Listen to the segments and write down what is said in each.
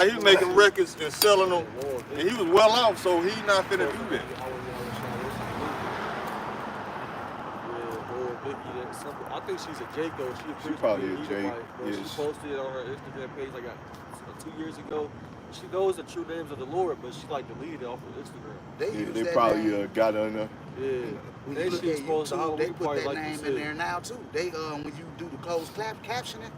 He was making records and selling them, and he was well off, so he's not finna do that. I think she's a Jake though. She probably a Jake. Yes. She posted on her Instagram page like 2 years ago. She knows the true names of the Lord, but she like deleted it off of Instagram. They probably got on there. Yeah. When you look at YouTube, they put that name in there now too. They when you do the closed captioning,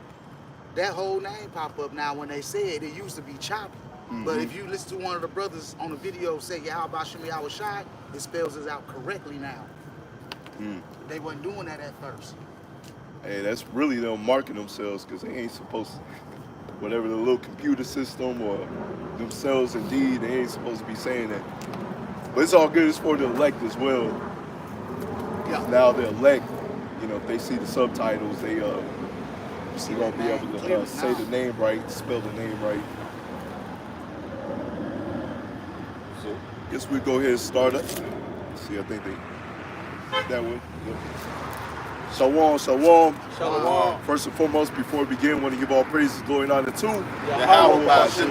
that whole name pop up now. When they say it used to be choppy. But if you listen to one of the brothers on the video say YASHAMIAHLA, it spells it out correctly now. They wasn't doing that at first. Hey, that's really them marking themselves because they ain't supposed to, whatever the little computer system or themselves indeed, they ain't supposed to be saying that. But it's all good, it's for the elect as well. Yeah. Now the elect, you know, if they see the subtitles, they gonna be able to say the name right, spell the name right. So, guess we'll go ahead and start up. See, I think that way. Yep. Shalom, shalom. Shalom. First and foremost, before we begin, I want to give all praises, glory, and honor to YAHWH,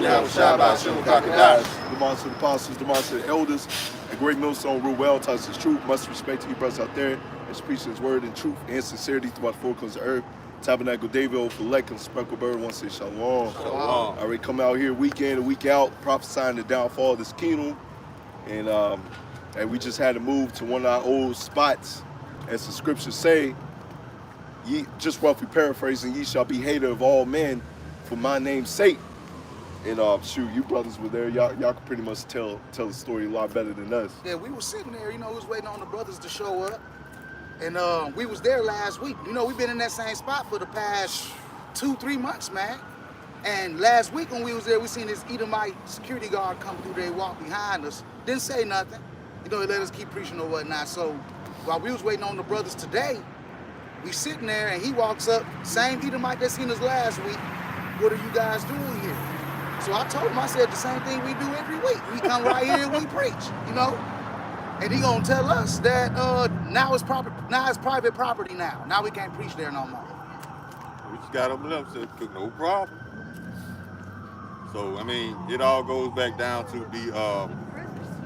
the monster of the apostles, the monster of the elders, a great millstone rule well, touches his truth. Much respect to you brothers out there that's preaching his word in truth and sincerity throughout the four corners of the earth. Tabernacle David, Ophelek, and Speckled Bird want to say shalom. Shalom. Already come out here week in and week out, prophesying the downfall of this kingdom. And we just had to move to one of our old spots, as the scriptures say. Ye, just roughly paraphrasing, ye shall be hated of all men for my name's sake. And shoot, you brothers were there. Y'all could pretty much tell the story a lot better than us. Yeah, we were sitting there, you know, we was waiting on the brothers to show up. And we was there last week. You know, we've been in that same spot for the past 2-3 months, man. And last week when we was there, we seen this Edomite security guard come through there, walk behind us. Didn't say nothing. You know, he let us keep preaching or whatnot. So while we was waiting on the brothers today, we sitting there and he walks up, same Edomite that seen us last week. What are you guys doing here? So I told him, I said the same thing we do every week. We come right here and we preach, you know? And he gonna tell us that now it's private property now. Now we can't preach there no more. We just got up and left, said, no problem. So, I mean, it all goes back down to the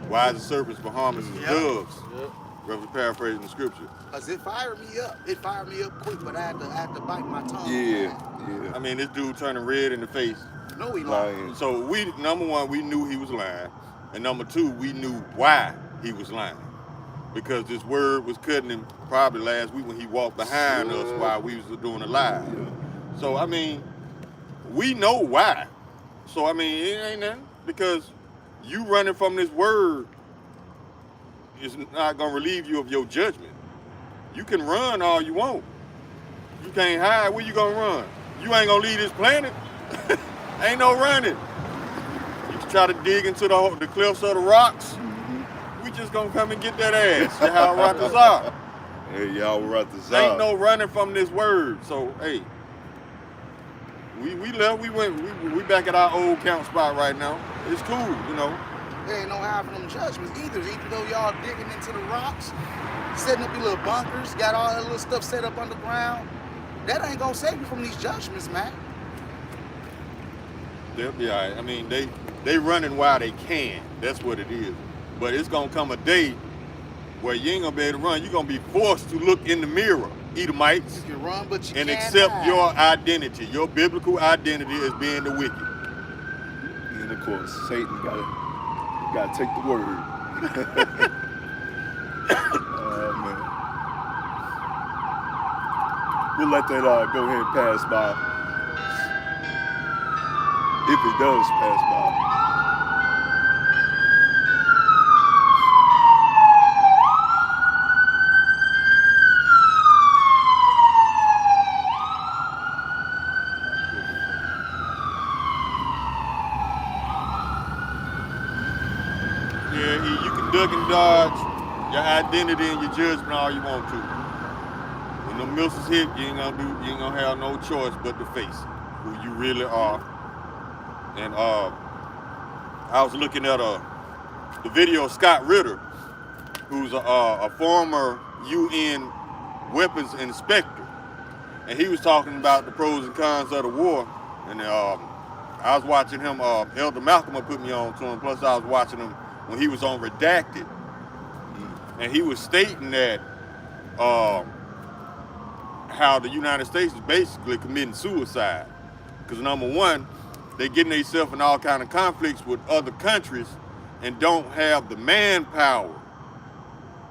wise as serpents, but harmless as doves. Yep. Roughly paraphrasing the scripture. Cause it fired me up. It fired me up quick, but I had to bite my tongue. Yeah. I mean, this dude turning red in the face. No, he lying. So number one, we knew he was lying. And number two, we knew why he was lying. Because this word was cutting him probably last week when he walked behind us while we was doing a live. Yeah. So, I mean, we know why. So, I mean, it ain't nothing. Because you running from this word is not going to relieve you of your judgment. You can run all you want. You can't hide. Where you going to run? You ain't going to leave this planet. Ain't no running. You can try to dig into the cliffs of the rocks. We just going to come and get that ass. YAHWH. Hey, YAHWH. Ain't no running from this word. So, hey, we left. We back at our old camp spot right now. It's cool, you know. There ain't no hiding from them judgments either. Even though y'all digging into the rocks, setting up your little bunkers, got all that little stuff set up underground, that ain't gonna save you from these judgments, man. They'll be all right. I mean, they running while they can. That's what it is. But it's gonna come a day where you ain't gonna be able to run. You're gonna be forced to look in the mirror, Edomites, you can run, but you and can't accept hide. your identity. Your biblical identity as being the wicked. And of course, Satan gotta take the word. Oh man. We'll let that go ahead and pass by. If it does pass by. Yeah, you can duck and dodge your identity and your judgment all you want to. When the missiles hit, you ain't gonna have no choice but to face who you really are. And I was looking at the video of Scott Ritter, who's a former UN weapons inspector, and he was talking about the pros and cons of the war. And I I was watching him, Elder Malcolm put me on to him, plus I was watching him when he was on Redacted. And he was stating that how the United States is basically committing suicide. Because number one, they're getting themselves in all kind of conflicts with other countries and don't have the manpower.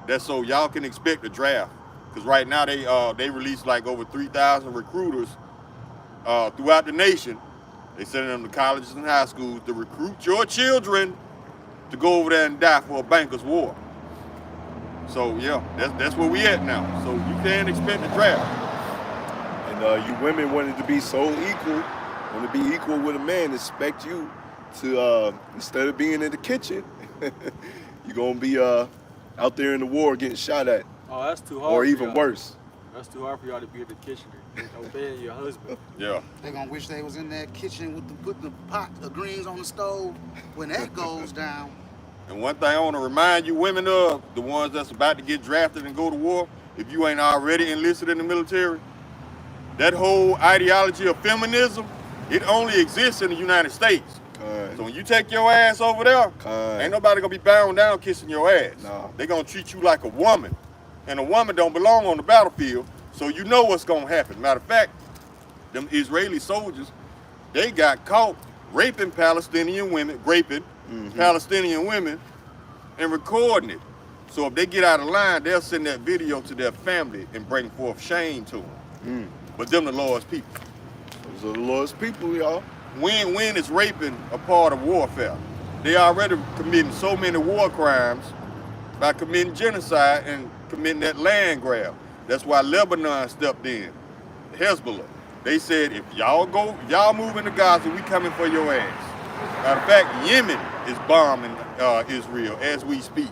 That's so y'all can expect a draft. Because right now they released like over 3,000 recruiters throughout the nation. They sending them to colleges and high schools to recruit your children to go over there and die for a banker's war. So yeah, that's where we at now. So you can't expect a draft. And you women wanted to be so equal, want to be equal with a man, expect you to, instead of being in the kitchen, you're going to be out there in the war getting shot at. Oh, that's too hard. Or even worse. That's too hard for y'all to be in the kitchen and obeying your husband. Yeah. They gonna wish they was in that kitchen with putting the pot of greens on the stove when that goes down. And one thing I want to remind you women of, the ones that's about to get drafted and go to war, if you ain't already enlisted in the military, that whole ideology of feminism, it only exists in the United States. So when you take your ass over there, ain't nobody gonna be bowing down kissing your ass. No. They gonna treat you like a woman. And a woman don't belong on the battlefield, so you know what's gonna happen. Matter of fact, them Israeli soldiers, they got caught raping Palestinian women, Palestinian women, and recording it. So if they get out of line, they'll send that video to their family and bring forth shame to them. But them the Lord's people. Those are the Lord's people, y'all. When is raping a part of warfare? They already committing so many war crimes by committing genocide and committing that land grab. That's why Lebanon stepped in. Hezbollah. They said, if y'all move into Gaza, we coming for your ass. Matter of fact, Yemen is bombing Israel as we speak.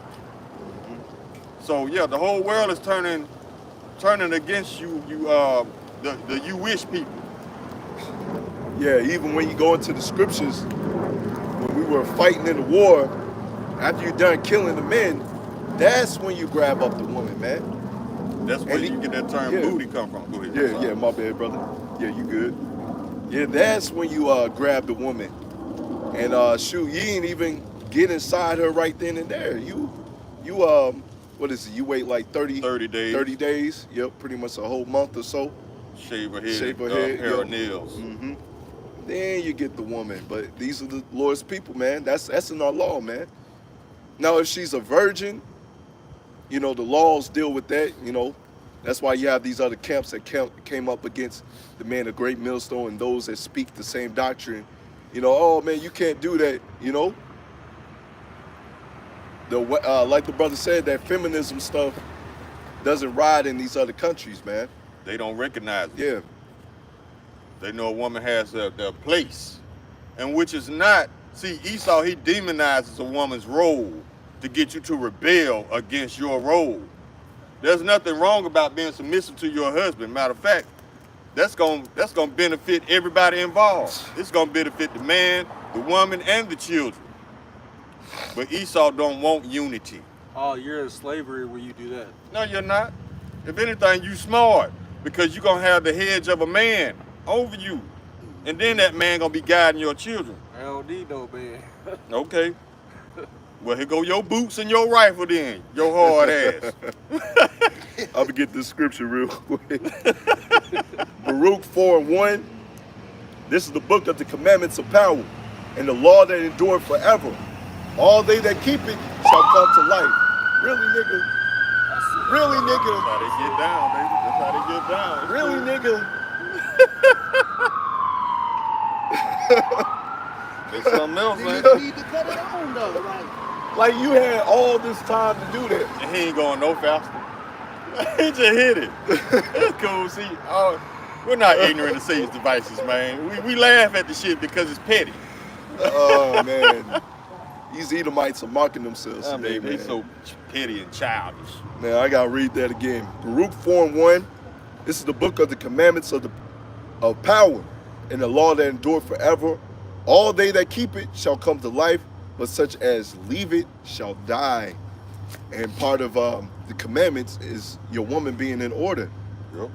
So yeah, the whole world is turning against you, the you wish people. Yeah, even when you go into the scriptures, when we were fighting in the war, after you're done killing the men, that's when you grab up the woman, man. That's where you get that term booty come from. Go ahead. Yeah, my bad, brother. Yeah, you good. Yeah, that's when you grab the woman. And shoot, you ain't even get inside her right then and there. You what is it? You wait like 30 days. 30 days. Yep, pretty much a whole month or so. Shave her head, hair or nails. Then you get the woman. But these are the Lord's people, man. That's in our law, man. Now, if she's a virgin, you know, the laws deal with that, you know. That's why you have these other camps that came up against the man of Great Millstone and those that speak the same doctrine. You know, oh, man, you can't do that, you know. Like the brother said, that feminism stuff doesn't ride in these other countries, man. They don't recognize it. Yeah. They know a woman has their place. And which is not, see, Esau, he demonizes a woman's role to get you to rebel against your role. There's nothing wrong about being submissive to your husband. Matter of fact, that's gonna benefit everybody involved. It's gonna benefit the man, the woman, and the children. But Esau don't want unity. Oh, you're in slavery when you do that. No, you're not. If anything, you smart, because you're gonna have the hedge of a man over you. And then that man gonna be guiding your children. I don't need no man. Okay. Well, here go your boots and your rifle then, your hard ass. I'm gonna get this scripture real quick. Baruch 4:1. This is the book of the commandments of power and the law that endure forever. All they that keep it shall come to life. Really, nigga? Really, nigga? That's how they get down, baby. That's how they get down. Really, nigga? It's something else, man. You need to cut it on though, Like you had all this time to do that. And he ain't going no faster. He just hit it. It's cool. See, we're not ignorant of Satan's devices, man. We laugh at the shit because it's petty. Oh, man. These Edomites are marking themselves today, man. They so petty and childish. Man, I gotta read that again. Baruch 4:1. This is the book of the commandments of power and the law that endure forever. All they that keep it shall come to life, but such as leave it shall die. And part of the commandments is your woman being in order. Yep.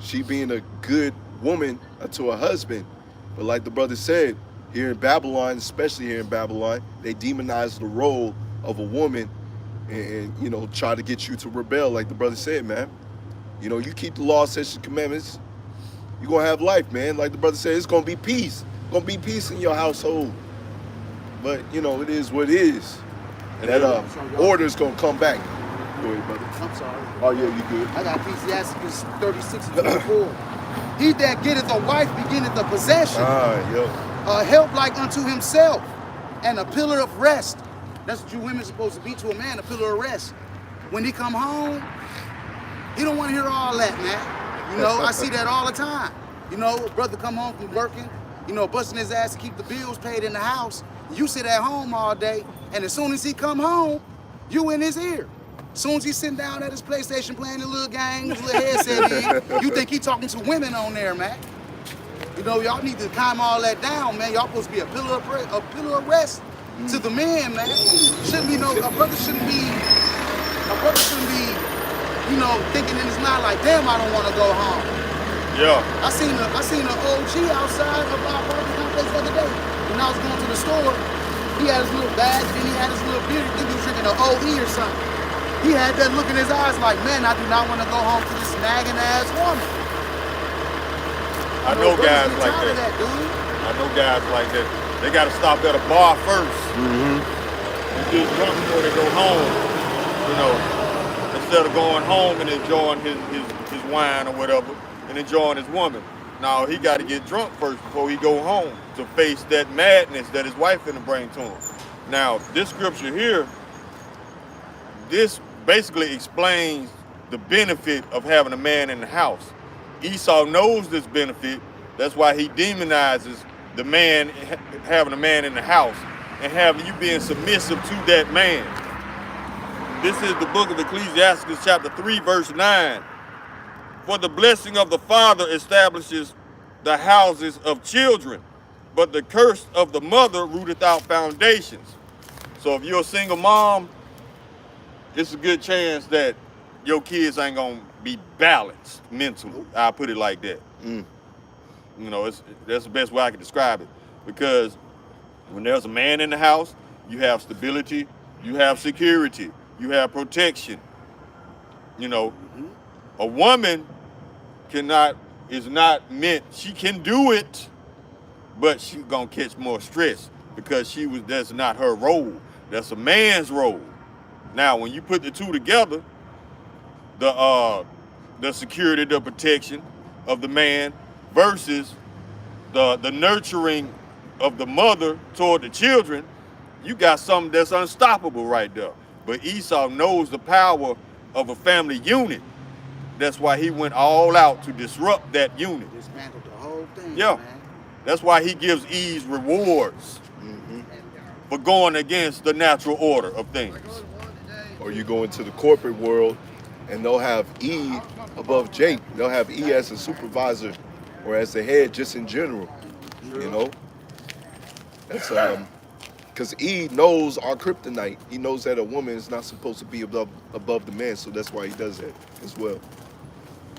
She being a good woman to her husband. But like the brother said, Here in Babylon, especially here in Babylon, they demonize the role of a woman and you know, try to get you to rebel, like the brother said, man. You know, you keep the law, statutes, and commandments, you're going to have life, man. Like the brother said, it's going to be peace. It's going to be peace in your household. But, you know, it is what it is. And that order's going to come back. Go ahead, brother. I'm sorry. Oh, yeah, you good. I got Ecclesiastes 36 and 24. He that getteth a wife beginneth a possession. A help like unto himself, and a pillar of rest. That's what you women supposed to be to a man, a pillar of rest. When he come home, he don't want to hear all that, man. You know, I see that all the time. You know, a brother come home from working, you know, busting his ass to keep the bills paid in the house. You sit at home all day, and as soon as he come home, you in his ear. As soon as he's sitting down at his PlayStation playing the little game, his little headset in, you think he talking to women on there, man. You know, y'all need to calm all that down, man. Y'all supposed to be a pillar of rest to the man, man. Shouldn't be no, a brother shouldn't be, you know, thinking in his mind like, damn, I don't want to go home. Yeah. I seen an OG outside of our apartment complex the other day. When I was going to the store, he had his little bag and then he had his little beer. I think he was drinking an OE or something. He had that look in his eyes like, man, I do not want to go home to this nagging ass woman. I know guys like that. I know guys like that. They got to stop at a bar first. And get drunk before they go home. You know, instead of going home and enjoying his wine or whatever and enjoying his woman. Now he got to get drunk first before he go home to face that madness that his wife finna bring to him. Now, this scripture here, this basically explains the benefit of having a man in the house. Esau knows this benefit. That's why he demonizes the man, having a man in the house and having you being submissive to that man. This is the book of Ecclesiastes chapter 3 verse 9. For the blessing of the father establishes the houses of children, but the curse of the mother rooteth out foundations. So if you're a single mom, it's a good chance that your kids ain't gonna be balanced mentally. I'll put it like that. You know, that's the best way I can describe it. Because when there's a man in the house, you have stability, you have security, you have protection. You know, a woman is not meant, she can do it, but she's gonna catch more stress because that's not her role. That's a man's role. Now, when you put the two together, the security, the protection of the man versus the nurturing of the mother toward the children, you got something that's unstoppable right there. But Esau knows the power of a family unit. That's why he went all out to disrupt that unit. Dismantled the whole thing, yeah. Man. That's why he gives Eve rewards for going against the natural order of things. Or you go into the corporate world and they'll have E above Jake. They'll have E as a supervisor or as the head just in general, you know? That's because E knows our kryptonite. He knows that a woman is not supposed to be above the man, so that's why he does that as well.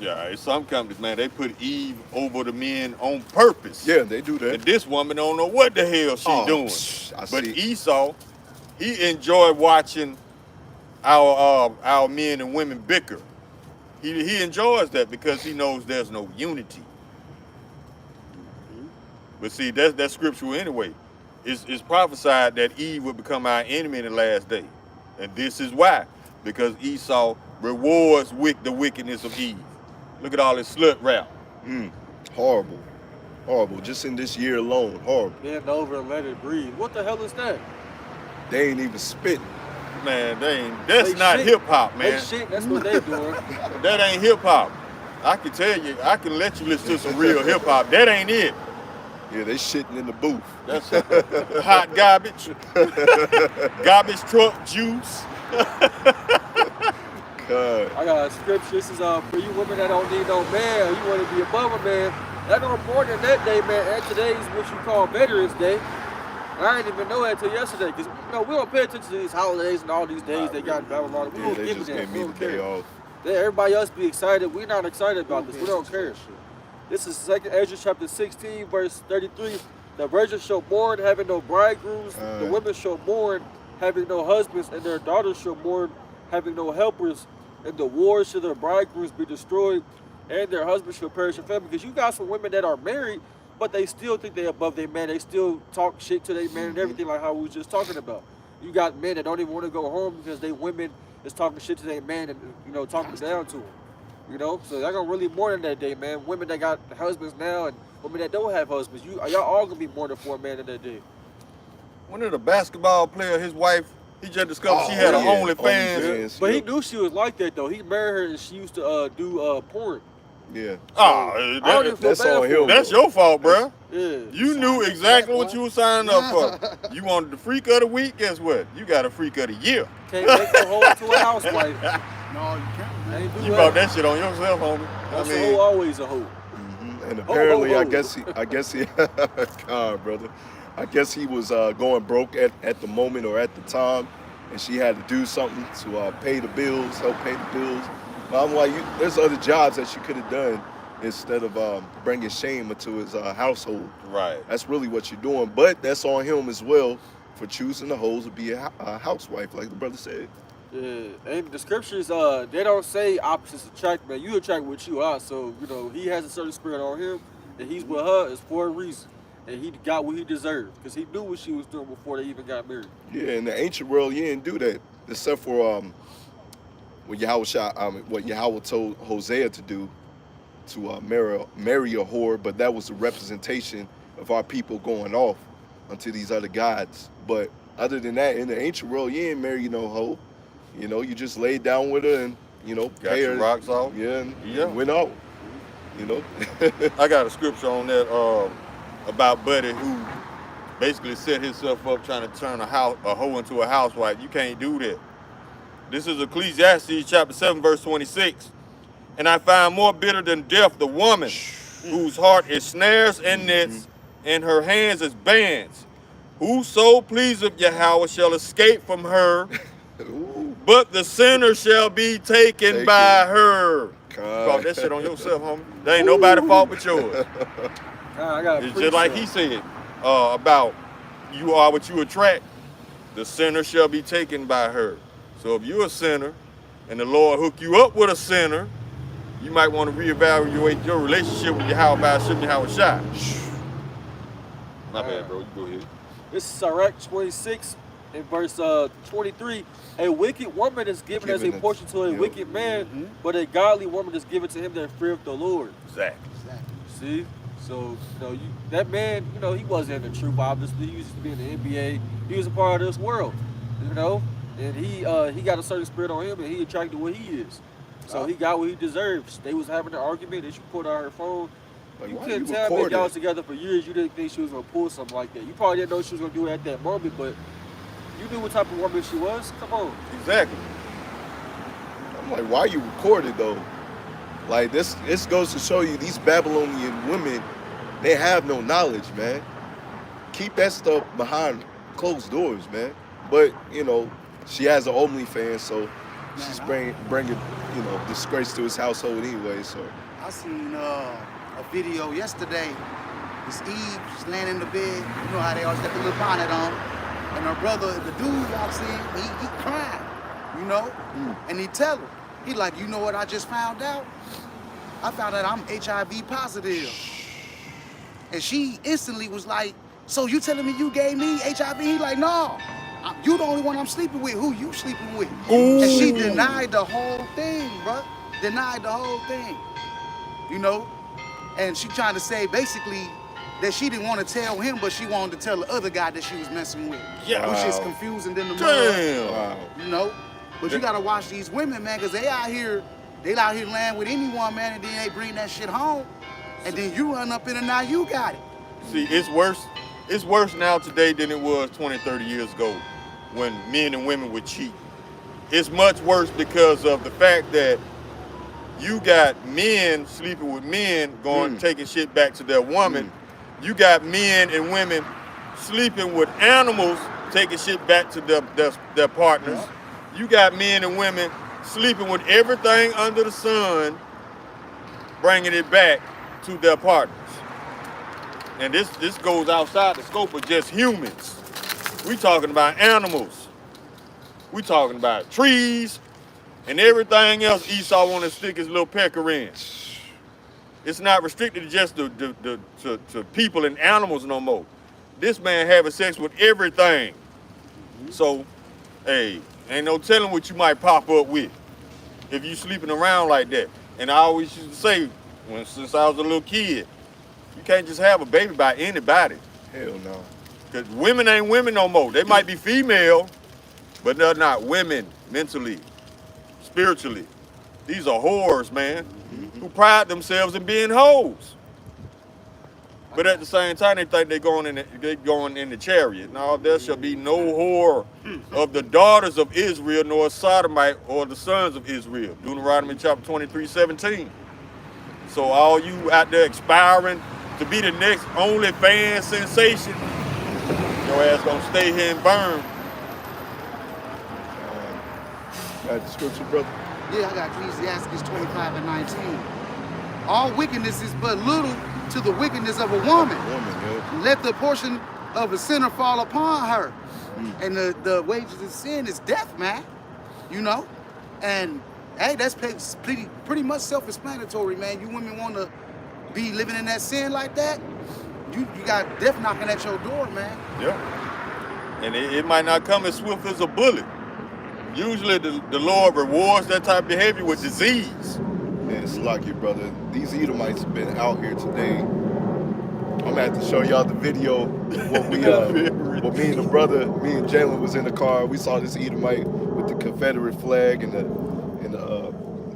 Yeah, some companies, man, they put Eve over the men on purpose. Yeah, they do that. And this woman don't know what the hell she's doing. But Esau, he enjoyed watching our men and women bicker. He enjoys that because he knows there's no unity. But see, that's scriptural anyway. It's prophesied that Eve would become our enemy in the last day. And this is why. Because Esau rewards the wickedness of Eve. Look at all this slut rap. Horrible. Horrible. Just in this year alone, horrible. Bend over and let it breathe. What the hell is that? They ain't even spitting. Man, that's not hip hop, man. They shit, that's what they doing. That ain't hip hop. I can tell you, I can let you listen to some real hip hop. That ain't it. Yeah, they shitting in the booth. That's hot garbage. Garbage truck juice. God. I got a scripture. This is for you women that don't need no man, or you want to be above a man. That's no important that day, man. And today's what you call Veterans Day. I didn't even know that until yesterday, because we don't pay attention to these holidays and all these days they got in Babylon. We don't They give just a damn. gave me the day off. Everybody else be excited. We're not excited about this. We don't care. This is 2nd Ezra chapter 16, verse 33. The virgins shall mourn, having no bridegrooms. The women shall mourn, having no husbands, and their daughters shall mourn, having no helpers. And the wars shall their bridegrooms be destroyed, and their husbands shall perish in famine. Because you got some women that are married, but they still think they're above their man. They still talk shit to their man and everything, like how we was just talking about. You got men that don't even want to go home because they women is talking shit to their man and, you know, talking down to them. You know, so they're gonna really mourn that day, man. Women that got husbands now and women that don't have husbands, y'all all gonna be mourning for a man in that day. One of the basketball player, his wife, he just discovered she had an OnlyFans. But he knew she was like that though. He married her and she used to do porn. Yeah. Oh, that's on him. That's your fault, bro. Yeah. You knew exactly what you were signing up for. You wanted the freak of the week. Guess what? You got a freak of the year. Can't make the hoe into a housewife. No, you can't. You brought that shit on yourself, homie. That's a hoe, always a hoe. And apparently, I guess he, God, brother. I guess he was going broke at the moment or at the time, and she had to do something to pay the bills, help pay the bills. But I'm like, there's other jobs that she could have done instead of bringing shame into his household. Right. That's really what you're doing. But that's on him as well for choosing the hoe to be a housewife, like the brother said. Yeah, and the scriptures, they don't say opposites attract, man. You attract what you are. So, you know, he has a certain spirit on him, and he's with her is for a reason. And he got what he deserved, because he knew what she was doing before they even got married. Yeah, in the ancient world, you didn't do that, except for what Yahweh told Hosea to do, to marry a whore, but that was a representation of our people going off unto these other gods. But other than that, in the ancient world, you ain't marry no hoe. You know, you just laid down with her and, you know, got your rocks off. Yeah, and went out. You know. I got a scripture on that about Buddy who basically set himself up trying to turn a hoe into a housewife. You can't do that. This is Ecclesiastes chapter 7, verse 26. And I find more bitter than death the woman whose heart is snares and nets, and her hands is bands. Whoso pleaseth Yahweh shall escape from her, but the sinner shall be taken by her. Brought that shit on yourself, homie. There ain't nobody fault but yours. It's just like he said about you are what you attract. The sinner shall be taken by her. So if you're a sinner and the Lord hook you up with a sinner, you might want to reevaluate your relationship with Yahweh AHSHAWAR. My bad, bro. You go ahead. This is Sirach 26 in verse 23. A wicked woman is given as a portion to a wicked man, but a godly woman is given to him that feareth the Lord. Exactly. See? So, you know, that man, you know, he wasn't in the truth, obviously. He used to be in the NBA. He was a part of this world, you know? And he got a certain spirit on him, and he attracted what he is. So he got what he deserves. They was having an argument, and she pulled out her phone. Like, you couldn't tell me y'all was together for years. You didn't think she was going to pull something like that. You probably didn't know she was going to do it at that moment, but you knew what type of woman she was. Come on. Exactly. I'm like, why you recorded though? Like this goes to show you these Babylonian women, they have no knowledge, man. Keep that stuff behind closed doors, man. But you know, she has an OnlyFans, so she's bringing you know disgrace to his household anyway. So I seen a video yesterday. This Eve, she's laying in the bed. You know how they always got the little bonnet on. And her brother, the dude walks in, he crying, you know? And he tell her, he like, you know what I just found out? I found out I'm HIV positive. And she instantly was like, so you telling me you gave me HIV? He like, no, you the only one I'm sleeping with. Who you sleeping with? Ooh. And she denied the whole thing, bro. Denied the whole thing, you know? And she trying to say basically that she didn't want to tell him, but she wanted to tell the other guy that she was messing with. Yeah. Which is confusing than the mother. Wow. You know? But you gotta watch these women, man, because they out here laying with anyone, man, and then they bring that shit home. And then you run up in and now you got it. See, it's worse now today than it was 20, 30 years ago when men and women would cheat. It's much worse because of the fact that you got men sleeping with men taking shit back to their woman. You got men and women sleeping with animals taking shit back to their partners. You got men and women sleeping with everything under the sun, bringing it back to their partners. and this goes outside the scope of just humans. We talking about animals. We talking about trees and everything else Esau want to stick his little pecker in. It's not restricted to just to people and animals no more. This man having sex with everything. So, hey, ain't no telling what you might pop up with if you sleeping around like that. And I always used to say, since I was a little kid, you can't just have a baby by anybody. Hell no. Because women ain't women no more. They might be female, but they're not women mentally, spiritually. These are whores, man, who pride themselves in being hoes. But at the same time, they think they're going in the chariot. No, there shall be no whore of the daughters of Israel, nor a sodomite or the sons of Israel. Deuteronomy chapter 23:17. So all you out there expiring to be the next OnlyFans sensation, your ass gonna stay here and burn. Got the scripture, brother? Yeah, I got Ecclesiastes 25:19. All wickedness is but little to the wickedness of a woman. Let the portion of a sinner fall upon her. And the wages of sin is death, man. You know? And hey, that's pretty much self-explanatory, man. You women want to be living in that sin like that, you got death knocking at your door, man. Yeah. And it might not come as swift as a bullet. Usually the Lord rewards that type of behavior with disease. Man, it's lucky, brother. These Edomites have been out here today. I'm gonna have to show y'all the video. What me and the brother, me and Jalen was in the car. We saw this Edomite with the Confederate flag and the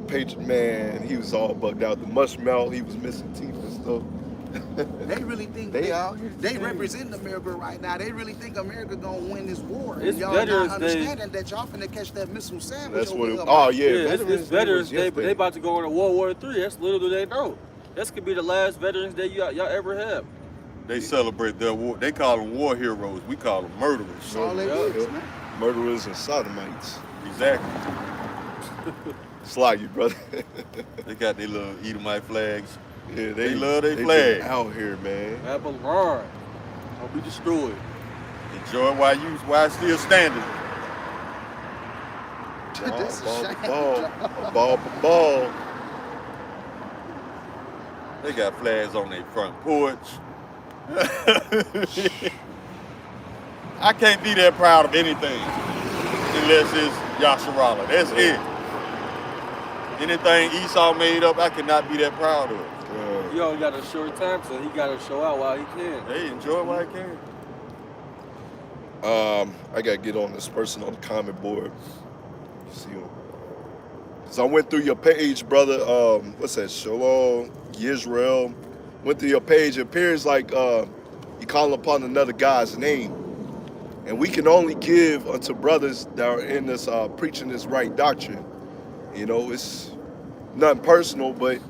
Patriot man. He was all bugged out. The mushmouth, he was missing teeth and stuff. They really think they out here. They represent America right now. They really think America gonna win this war. It's y'all Veterans not understanding that y'all finna catch that missile sandwich. That's what it. over Oh here. yeah, it's Veterans Day, but they about to go into World War III. That's little do they know. This could be the last Veterans Day y'all ever have. They celebrate their war. They call them war heroes. We call them murderers. That's all they is, man. Murderers and sodomites. Exactly. Slide you, brother. They got their little Edomite flags. Yeah, They love their been flag. out here, man. Babylon. Don't be destroyed. Enjoy while it's still standing. That's a shame. Ball. They got flags on their front porch. I can't be that proud of anything unless it's YASHARAHLA. That's it. Anything Esau made up, I cannot be that proud of. He only got a short time, so he got to show out while he can. Hey, enjoy while he can. I gotta get on this person on the comment board. See him. So I went through your page, brother. What's that? Shalom, Israel. Went through your page. It appears like you calling upon another God's name, and we can only give unto brothers that are in this preaching this right doctrine. You know, it's nothing personal, but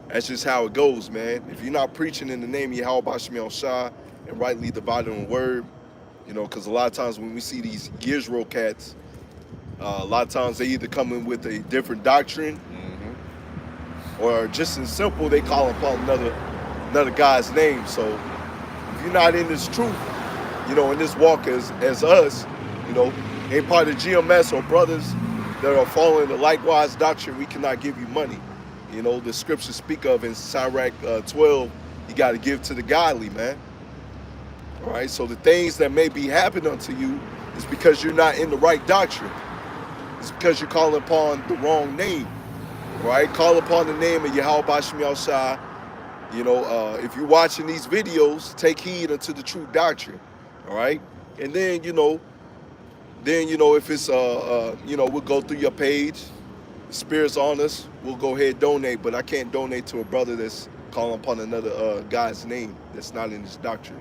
that's just how it goes, man. If you're not preaching in the name of Yahweh and rightly dividing the word, you know, because a lot of times when we see these Israel cats, a lot of times they either come in with a different doctrine, or just in simple, they call upon another guy's name. So if you're not in this truth, you know, in this walk as us, you know, ain't part of GMS or brothers that are following the likewise doctrine, we cannot give you money. You know, the scriptures speak of in Sirach 12, you got to give to the godly, man. All right, so the things that may be happening unto you is because you're not in the right doctrine. It's because you're calling upon the wrong name. All right, call upon the name of Yahweh Shai. You know, if you're watching these videos, take heed unto the true doctrine. All right, and then, you know, if it's, you know, we'll go through your page. The Spirit's on us. We'll go ahead and donate, but I can't donate to a brother that's calling upon another guy's name that's not in his doctrine.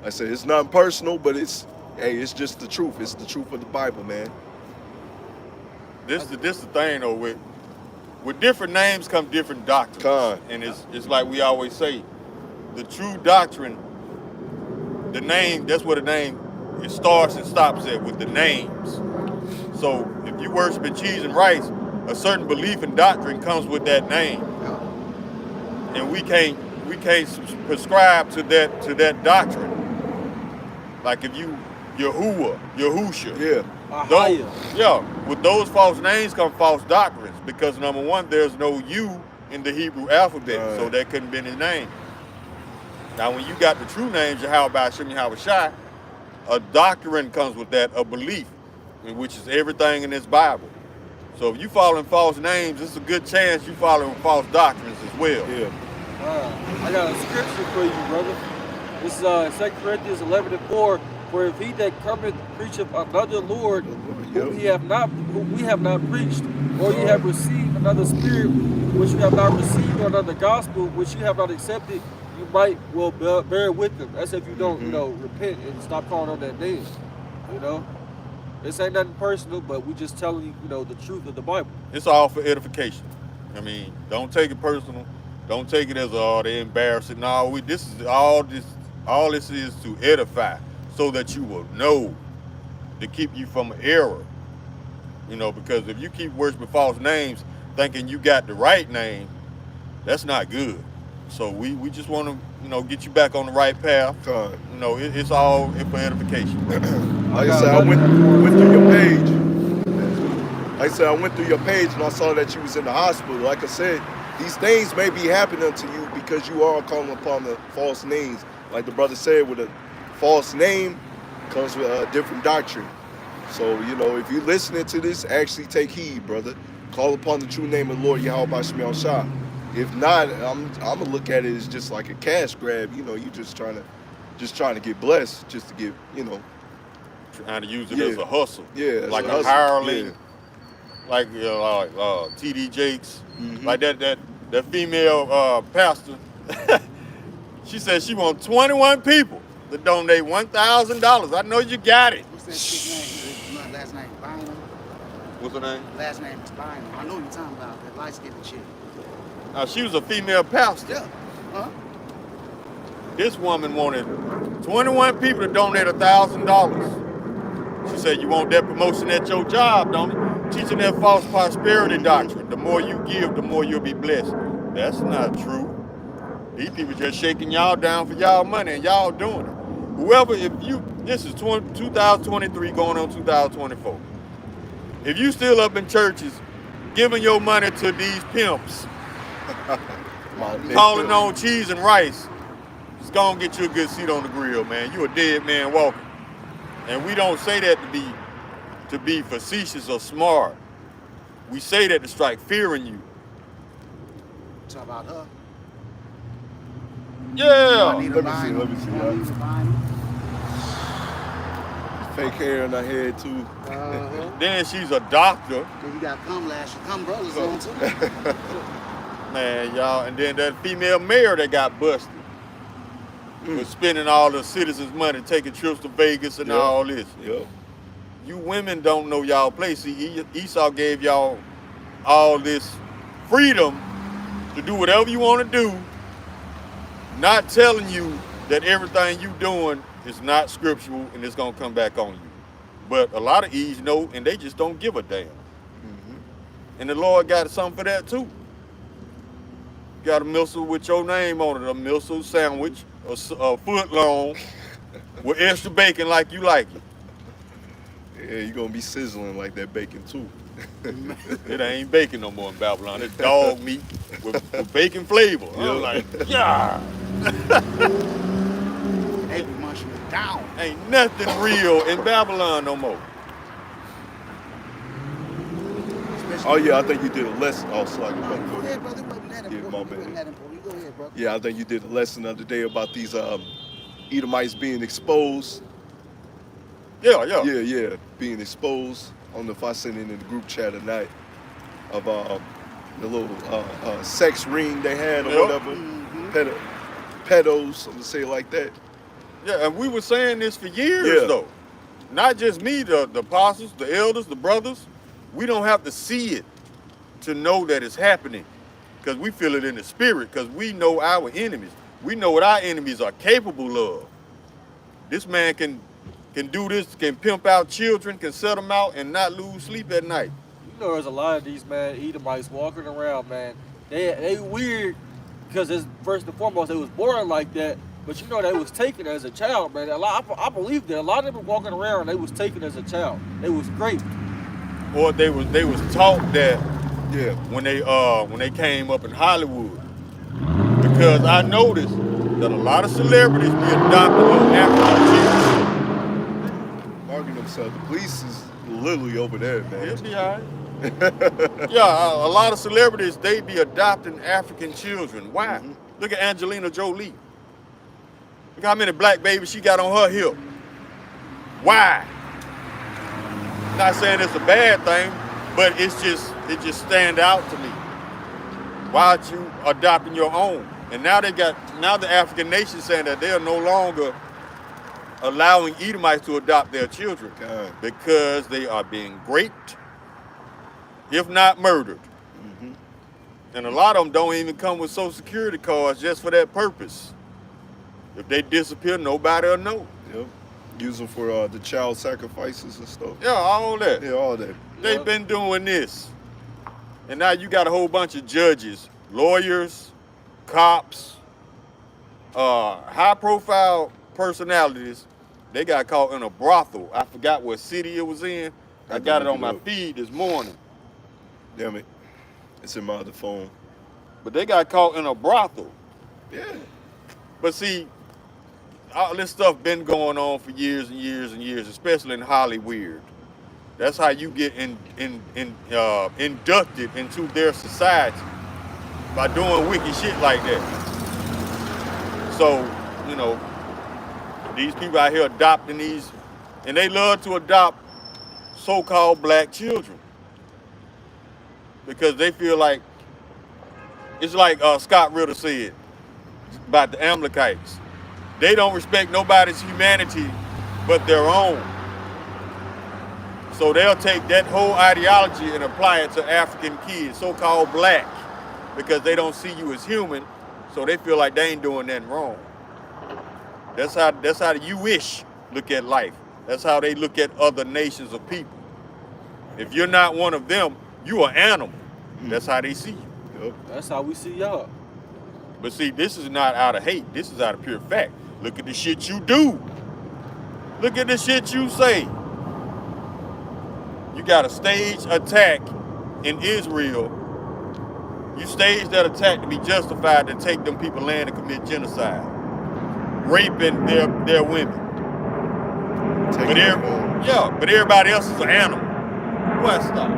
I said it's nothing personal, but it's just the truth. It's the truth of the Bible, man. This the thing though, with different names come different doctrines. And it's like we always say, the true doctrine, the name, that's where the name, it starts and stops at, with the names. So if you worshiping cheese and rice, a certain belief and doctrine comes with that name. And we can't prescribe to that doctrine. Like if you Yahuwah, Yahusha. Yeah. With those false names come false doctrines, because number one, there's no U in the Hebrew alphabet, so that couldn't be his name. Now, when you got the true names, YASHAMIAHLA, a doctrine comes with that, a belief, which is everything in this Bible. So if you following false names, it's a good chance you following false doctrines as well. Yeah. I got a scripture for you, brother. This is 2 Corinthians 11:4. For if he that cometh preacheth another Lord, whom we have not preached, or ye have received another spirit, which you have not received, or another gospel, which you have not accepted, you might well bear with them. That's if you don't, repent and stop calling on that name. This ain't nothing personal, but we just telling you, the truth of the Bible. It's all for edification. I mean, don't take it personal. Don't take it as they're embarrassing. No, all this is to edify, so that you will know, to keep you from error. Because if you keep worshiping false names, thinking you got the right name, that's not good. So we just want to, get you back on the right path. It's all for edification. Like I said, I went through your page. Like I said, I went through your page and I saw that you was in the hospital. Like I said, these things may be happening to you because you are calling upon the false names. Like the brother said, with a false name comes with a different doctrine. So, if you're listening to this, actually take heed, brother. Call upon the true name of the Lord Yahweh Shemel. If not, I'm gonna look at it as just like a cash grab. You just trying to get blessed, just to get, trying to use it as a hustle. Yeah, like a hustle. hireling. Yeah. Like TD Jakes, like that female pastor. She said she wants 21 people to donate $1,000. I know you got it. What's that chick's name? Last name Bynum. What's her name? Last name is Bynum. I know you're talking about that light-skinned chick. She was a female pastor. Yeah. Huh? This woman wanted 21 people to donate $1,000. She said, you want that promotion at your job, don't you? Teaching that false prosperity doctrine. The more you give, the more you'll be blessed. That's not true. These people just shaking y'all down for y'all money, and y'all doing it. This is 2023 going on 2024. If you still up in churches giving your money to these pimps, calling on cheese and rice, it's gonna get you a good seat on the grill, man. You a dead man walking. And we don't say that to be facetious or smart. We say that to strike fear in you. Talk about her. Yeah. Let me see. Fake hair in her head too. Then she's a doctor. Then you got Come Brothers on too. Man, y'all. And then that female mayor that got busted was spending all the citizens' money, taking trips to Vegas and all this. Yep. You women don't know y'all place. See, Esau gave y'all all this freedom to do whatever you want to do, not telling you that everything you doing is not scriptural and it's gonna come back on you. But a lot of Eves know, and they just don't give a damn. And the Lord got something for that too. Got a missile with your name on it, a missile sandwich, a foot long, with extra bacon like you like it. Yeah, you're gonna be sizzling like that bacon too. It ain't bacon no more in Babylon. It's dog meat with bacon flavor. I'm like, yeah. They be munching it down. Ain't nothing real in Babylon no more. Oh yeah, I think you did a lesson. Oh, sorry. Go ahead, brother. It wasn't that Yeah, important. my It wasn't bad. that important. You go ahead, brother. Yeah, I think you did a lesson the other day about these Edomites being exposed. Yeah, being exposed. I don't know if I sent it in the group chat tonight of the little sex ring they had or whatever. Pedos, I'm gonna say it like that. Yeah, and we were saying this for years though. Not just me, the apostles, the elders, the brothers. We don't have to see it to know that it's happening, because we feel it in the spirit, because we know our enemies. We know what our enemies are capable of. This man can do this, can pimp out children, can set them out and not lose sleep at night. There's a lot of these, man, Edomites walking around, man. They weird, because it's, first and foremost, they was born like that. But you know, they was taken as a child, man. I believe that a lot of them were walking around. They was taken as a child. They was raped. Or they was taught that Yeah. when they came up in Hollywood. Because I noticed that a lot of celebrities be adopting little African children. Marking themselves. The police is literally over there, man. It'll be all right. Yeah, a lot of celebrities, they be adopting African children. Why? Look at Angelina Jolie. Look how many black babies she got on her hip. Why? Not saying it's a bad thing, but it just stand out to me. Why aren't you adopting your own? And now the African nation saying that they are no longer allowing Edomites to adopt their children because they are being raped, if not murdered. And a lot of them don't even come with Social Security cards just for that purpose. If they disappear, nobody will know. Yep. Use them for the child sacrifices and stuff. Yeah, all that. Yeah, all that. They've been doing this. And now you got a whole bunch of judges, lawyers, cops, high-profile personalities. They got caught in a brothel. I forgot what city it was in. I got it on my feed this morning. Damn it. It's in my other phone. But they got caught in a brothel. Yeah. But see, all this stuff been going on for years and years and years, especially in Hollywood. That's how you get inducted into their society, by doing wicked shit like that. So, you know, these people out here adopting these, and they love to adopt so-called black children because they feel like, it's like Scott Ritter said about the Amalekites. They don't respect nobody's humanity but their own. So they'll take that whole ideology and apply it to African kids, so-called black, because they don't see you as human, so they feel like they ain't doing nothing wrong. That's how the Jewish look at life. That's how they look at other nations of people. If you're not one of them, you an animal. That's how they see you. Yep. That's how we see y'all. But see, this is not out of hate. This is out of pure fact. Look at the shit you do. Look at the shit you say. You got a staged attack in Israel. You staged that attack to be justified to take them people land and commit genocide. Raping their women. But everybody else is an animal. What stop?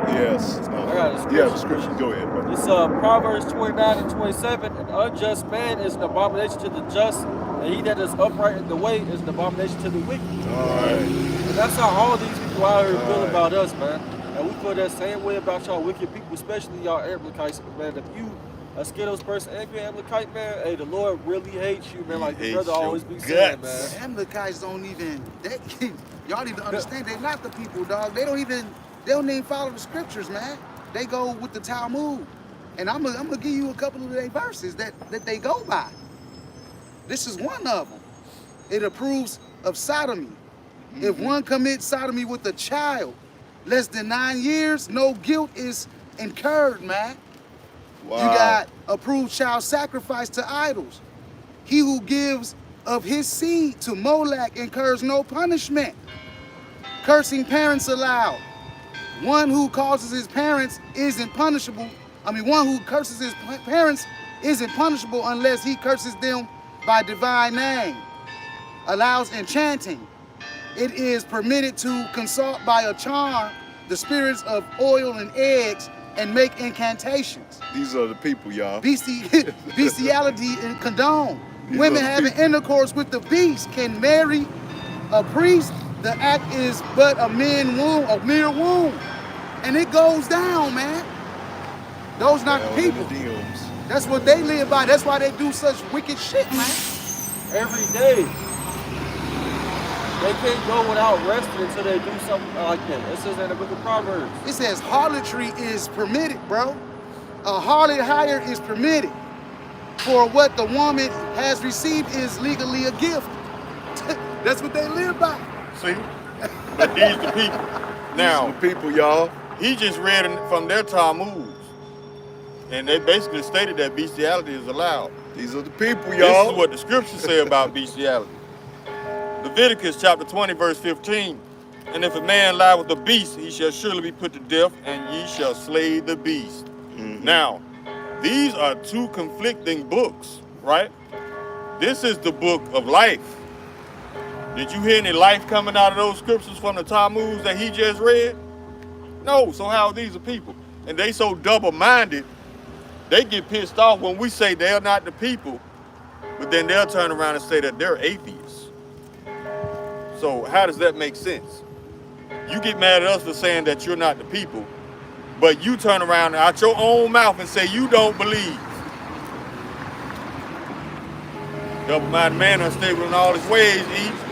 Yes. I got a scripture. Yeah, the scripture. Go ahead, brother. It's Proverbs 29 and 27. An unjust man is an abomination to the just, and he that is upright in the way is an abomination to the wicked. All right. And that's how all these people out here feel about us, man. And we feel that same way about y'all wicked people, especially y'all Amalekites, man. If you a Skittles person and you're Amalekite, man, hey, the Lord really hates you, man. Like the brother always be saying, man. Amalekites don't even, y'all need to understand, they're not the people, dog. They don't even follow the scriptures, man. They go with the Talmud. And I'm gonna give you a couple of their verses that they go by. This is one of them. It approves of sodomy. If one commits sodomy with a child less than 9 years, no guilt is incurred, man. Wow. You got approved child sacrifice to idols. He who gives of his seed to Molech incurs no punishment. Cursing parents allowed. One who causes his parents isn't punishable. One who curses his parents isn't punishable unless he curses them by divine name. Allows enchanting. It is permitted to consult by a charm the spirits of oil and eggs and make incantations. These are the people, y'all. Bestiality and condone. Women having intercourse with the beast can marry a priest. The act is but a mere womb. And it goes down, man. Those not the people. That's what they live by. That's why they do such wicked shit, man. Every day. They can't go without resting until they do something like that. It says in the book of Proverbs. It says harlotry is permitted, bro. A harlot hire is permitted. For what the woman has received is legally a gift. That's what they live by. See? But these the people. Now, these the people, y'all. He just read from their Talmuds. And they basically stated that bestiality is allowed. These are the people, This y'all. is what the scriptures say about bestiality. Leviticus chapter 20, verse 15. And if a man lie with a beast, he shall surely be put to death, and ye shall slay the beast. Now, these are two conflicting books, right? This is the book of life. Did you hear any life coming out of those scriptures from the Talmuds that he just read? No, so how are these the people? And they so double-minded, they get pissed off when we say they're not the people, but then they'll turn around and say that they're atheists. So how does that make sense? You get mad at us for saying that you're not the people, but you turn around out your own mouth and say you don't believe. Double-minded man unstable in all his ways,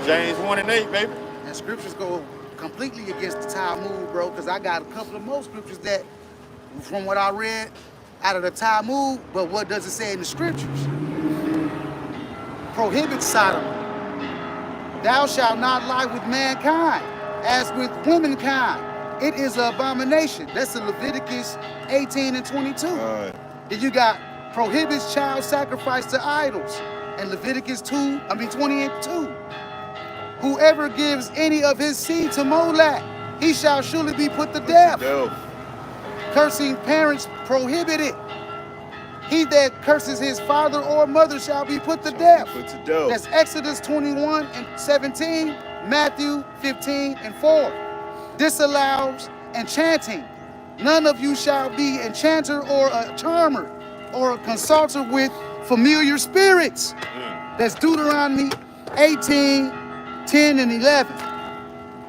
James 1:8, baby. And scriptures go completely against the Talmud, bro, because I got a couple of more scriptures that, from what I read out of the Talmud, but what does it say in the scriptures? Prohibits sodomy. Thou shalt not lie with mankind, as with womankind. It is an abomination. That's in Leviticus 18 and 22. Right. Then you got prohibits child sacrifice to idols. And Leviticus 20 and 2. Whoever gives any of his seed to Molech, he shall surely be put to death. Cursing parents prohibited. He that curses his father or mother shall be put to death. That's Exodus 21 and 17, Matthew 15 and 4. Disallows enchanting. None of you shall be enchanter or a charmer or a consulter with familiar spirits. That's Deuteronomy 18, 10 and 11.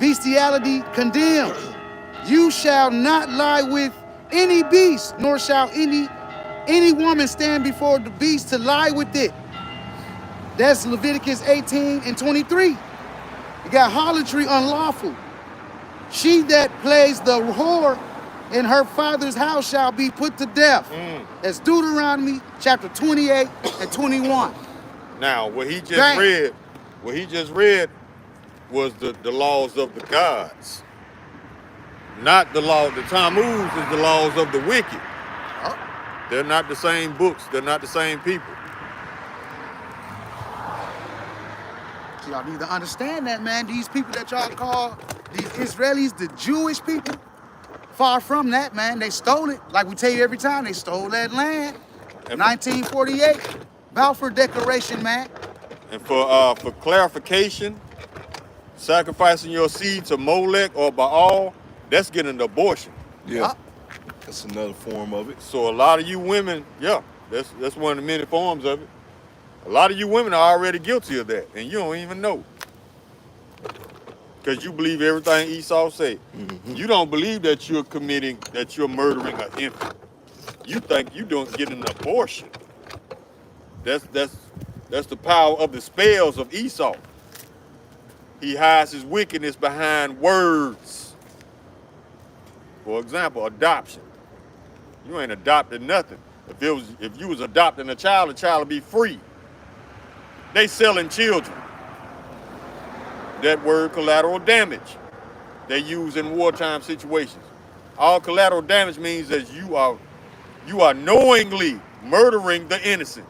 Bestiality condemned. You shall not lie with any beast, nor shall any woman stand before the beast to lie with it. That's Leviticus 18 and 23. You got harlotry unlawful. She that plays the whore in her father's house shall be put to death. That's Deuteronomy chapter 28 and 21. Now, what he just read was the laws of the gods. Not the law. The Talmuds is the laws of the wicked. They're not the same books. They're not the same people. Y'all need to understand that, man. These people that y'all call these Israelis, the Jewish people, far from that, man. They stole it. Like we tell you every time, they stole that land. 1948, Balfour Declaration, man. And for clarification, sacrificing your seed to Molech or Baal, that's getting an abortion. Yeah, that's another form of it. So a lot of you women, that's one of the many forms of it. A lot of you women are already guilty of that, and you don't even know. Because you believe everything Esau say. You don't believe that you're murdering an infant. You think you're getting an abortion. That's the power of the spells of Esau. He hides his wickedness behind words. For example, adoption. You ain't adopted nothing. If you was adopting a child, the child would be free. They selling children. That word collateral damage they use in wartime situations. All collateral damage means that you are knowingly murdering the innocent.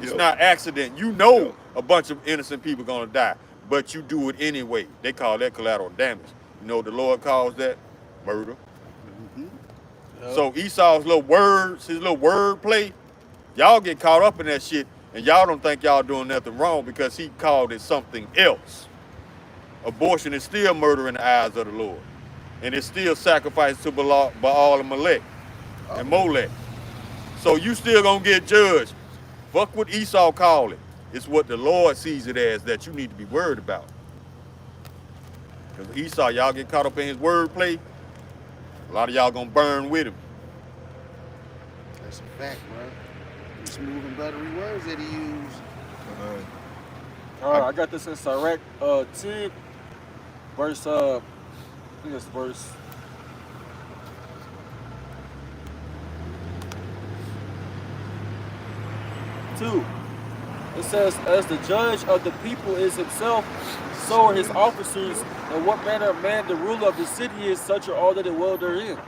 It's not accident. You know a bunch of innocent people gonna die, but you do it anyway. They call that collateral damage. You know what the Lord calls that? Murder. So Esau's little words, his little word play, y'all get caught up in that shit, and y'all don't think y'all doing nothing wrong because he called it something else. Abortion is still murder in the eyes of the Lord. And it's still sacrifice to Baal and Molech. So you still gonna get judged. Fuck what Esau called it. It's what the Lord sees it as that you need to be worried about. Because Esau, y'all get caught up in his wordplay, a lot of y'all gonna burn with him. That's a fact, bro. These smooth and buttery words that he used. I got this in Sirach 10, verse, I think it's verse 2. It says, as the judge of the people is himself, so are his officers, and what manner of man the ruler of the city is, such are all that dwell therein.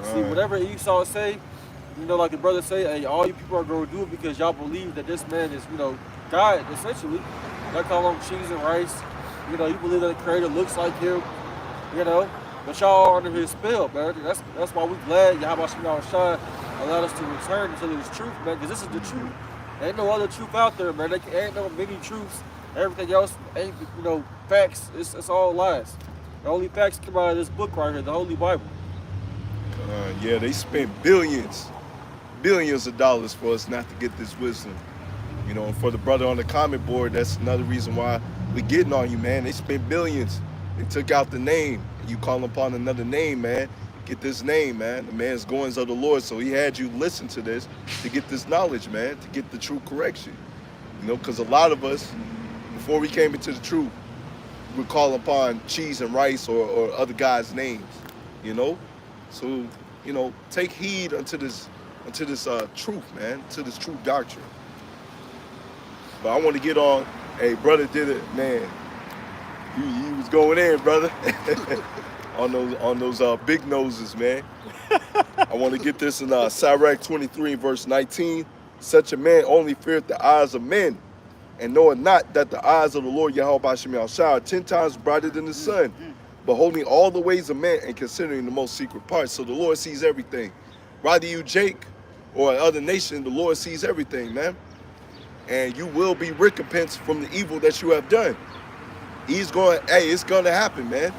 See, whatever Esau say, You know, like the brother say, hey, all you people are going to do it because y'all believe that this man is, you know, God, essentially. Y'all call him cheese and rice. You know, you believe that the creator looks like him, you know. But y'all are under his spell, man. That's why we glad YASHAMIAHLA allowed us to return to this truth, man, because this is the truth. There ain't no other truth out there, man. There ain't no many truths. Everything else ain't, you know, facts. It's all lies. The only facts come out of this book right here, the Holy Bible. Yeah, they spent billions of dollars for us not to get this wisdom. You know, and for the brother on the comment board, that's another reason why we getting on you, man. They spent billions. They took out the name. You call upon another name, man. Get this name, man. The man's goings of the Lord. So he had you listen to this to get this knowledge, man, to get the true correction. You know, because a lot of us, before we came into the truth, we call upon cheese and rice or other guys' names, you know? So, you know, take heed unto this truth, man, to this true doctrine. But I want to get on, hey, brother did it, man. He was going in, brother. on those big noses, man. I want to get this in Sirach 23, verse 19. Such a man only feareth the eyes of men, and knoweth not that the eyes of the Lord Yahweh are 10 times brighter than the sun, beholding all the ways of man and considering the most secret parts. So the Lord sees everything. Whether you Jake or other nation, the Lord sees everything, man. And you will be recompensed from the evil that you have done. He's going, hey, it's going to happen, man.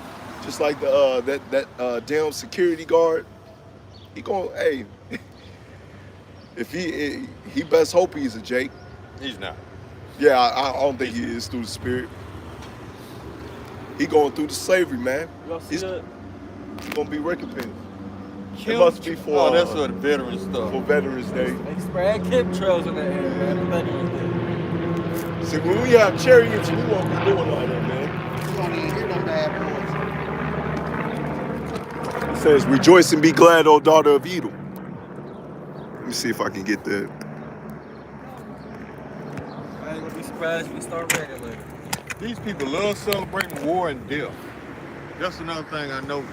Just like the that damn security guard. He going, hey, if he best hope he's a Jake. He's not. Yeah, I don't think he is through the spirit. He going through the slavery, man. Y'all see that? He's going to be recompensed. It must be for that's for the veteran stuff. For Veterans Day. They spread chemtrails in the air, man. Veterans Day. See, when we have chariots, we won't be doing all that, man. We don't even hear them bad boys. It says, rejoice and be glad, O daughter of Edom. Let me see if I can get that. I ain't gonna be surprised if we start raining later. These people love celebrating war and death. That's another thing I noticed.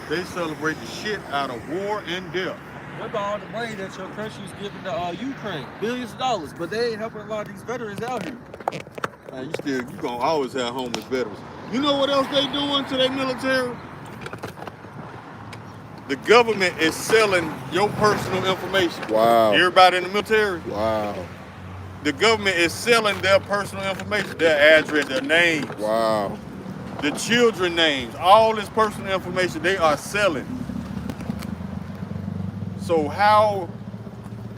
They celebrate the shit out of war and death. What about all the money that your country's giving to Ukraine? Billions of dollars, but they ain't helping a lot of these veterans out here. Man, you gonna always have homeless veterans. You know what else they doing to their military? The government is selling your personal information. Wow. Everybody in the military. Wow. The government is selling their personal information, their address, their names. Wow. The children names, all this personal information they are selling. So how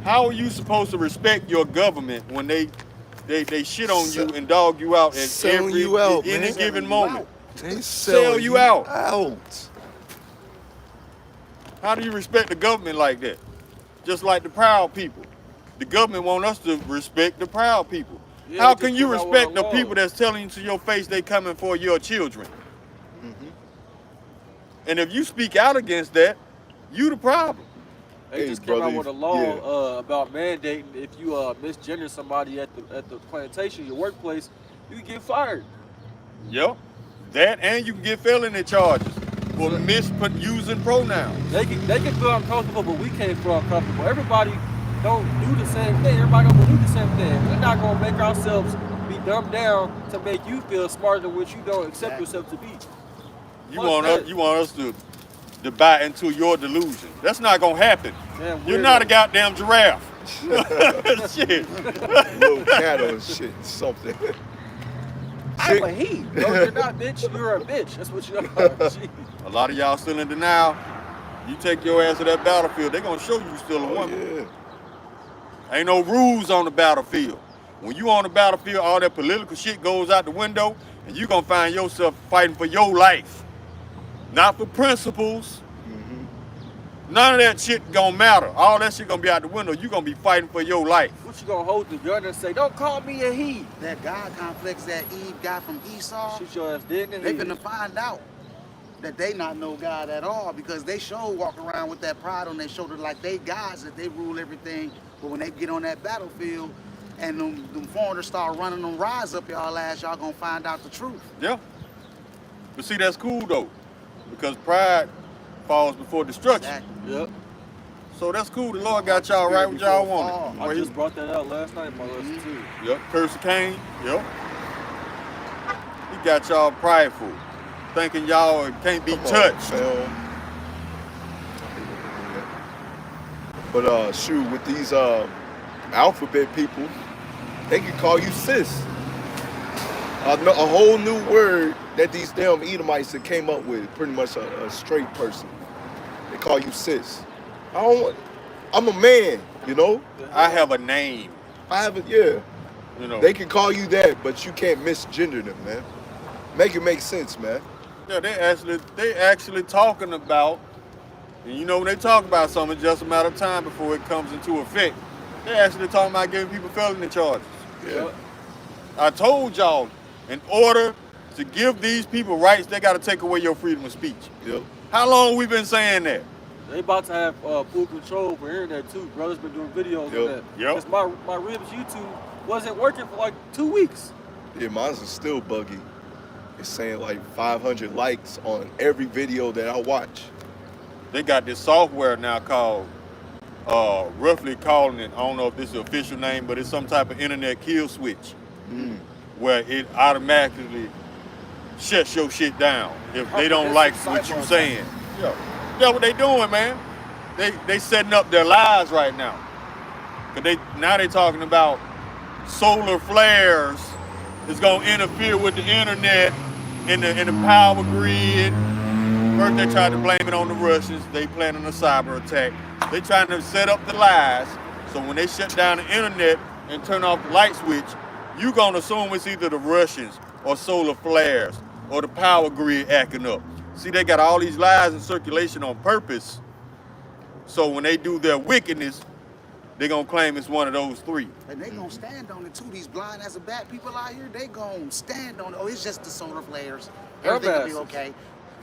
are you supposed to respect your government when they shit on you and dog you out at any given moment? They sell you out. How do you respect the government like that? Just like the proud people. The government want us to respect the proud people. Yeah, how can you respect the people that's telling you to your face they coming for your children? Mm-hmm. And if you speak out against that, you the problem. They just came out with a law about mandating if you misgender somebody at the plantation, your workplace, you can get fired. Yep. That and you can get felony charges for misusing pronouns. They can feel uncomfortable, but we can't feel uncomfortable. Everybody don't do the same thing. Everybody don't believe the same thing. We're not gonna make ourselves be dumbed down to make you feel smarter than what you don't accept yourself to be. You want us to buy into your delusion. That's not gonna happen. Man, you're not a goddamn giraffe. Shit. Little cattle and shit, something. I'm a he. No, you're not, bitch. You're a bitch. That's what you are. A lot of y'all still in denial. You take your ass to that battlefield, they're gonna show you still a woman. Yeah. Ain't no rules on the battlefield. When you on the battlefield, all that political shit goes out the window, and you gonna find yourself fighting for your life. Not for principles. Mm-hmm. None of that shit gonna matter. All that shit gonna be out the window. You gonna be fighting for your life. What you gonna hold the gun and say, don't call me a he? That God complex that Eve got from Esau, shoot your ass dead in the head. They finna find out that they not know God at all, because they sure walk around with that pride on their shoulder like they gods, that they rule everything. But when they get on that battlefield and them foreigners start running them rise up y'all ass, y'all gonna find out the truth. Yeah. But see, that's cool though, because pride falls before destruction. Exactly. Yep. So that's cool. The Lord got y'all right what y'all wanted. I just brought that out last night in my lesson too. Yep, Curse of Cain. Yep. He got y'all prideful, thinking y'all can't be touched. But shoot, with these alphabet people, they can call you sis. A whole new word that these damn Edomites that came up with, pretty much a straight person. They call you sis. I'm a man, you know? I have a name. Yeah. You know. They can call you that, but you can't misgender them, man. Make it make sense, man. Yeah, they actually talking about, and you know when they talk about something, it's just a matter of time before it comes into effect. They actually talking about giving people felony charges. Yeah. I told y'all, in order to give these people rights, they got to take away your freedom of speech. Yep. How long we been saying that? They about to have full control for internet too. Brothers been doing videos on that. Yep. Because my Ribs YouTube wasn't working for like 2 weeks. Yeah, mine's is still buggy. It's saying like 500 likes on every video that I watch. They got this software now called, roughly calling it, I don't know if this is the official name, but it's some type of internet kill switch. Where it automatically shuts your shit down if they don't like what you saying. Yeah. That's what they doing, man. They setting up their lives right now. Cause now they talking about solar flares is gonna interfere with the internet and the power grid. First they tried to blame it on the Russians. They planning a cyber attack. They trying to set up the lies so when they shut down the internet and turn off the light switch, you gonna assume it's either the Russians or solar flares or the power grid acting up. See, they got all these lies in circulation on purpose. So when they do their wickedness, they gonna claim it's one of those three. And they gonna stand on it too. These blind as a bat people out here, they gonna stand on it. Oh, it's just the solar flares. Everything will be okay.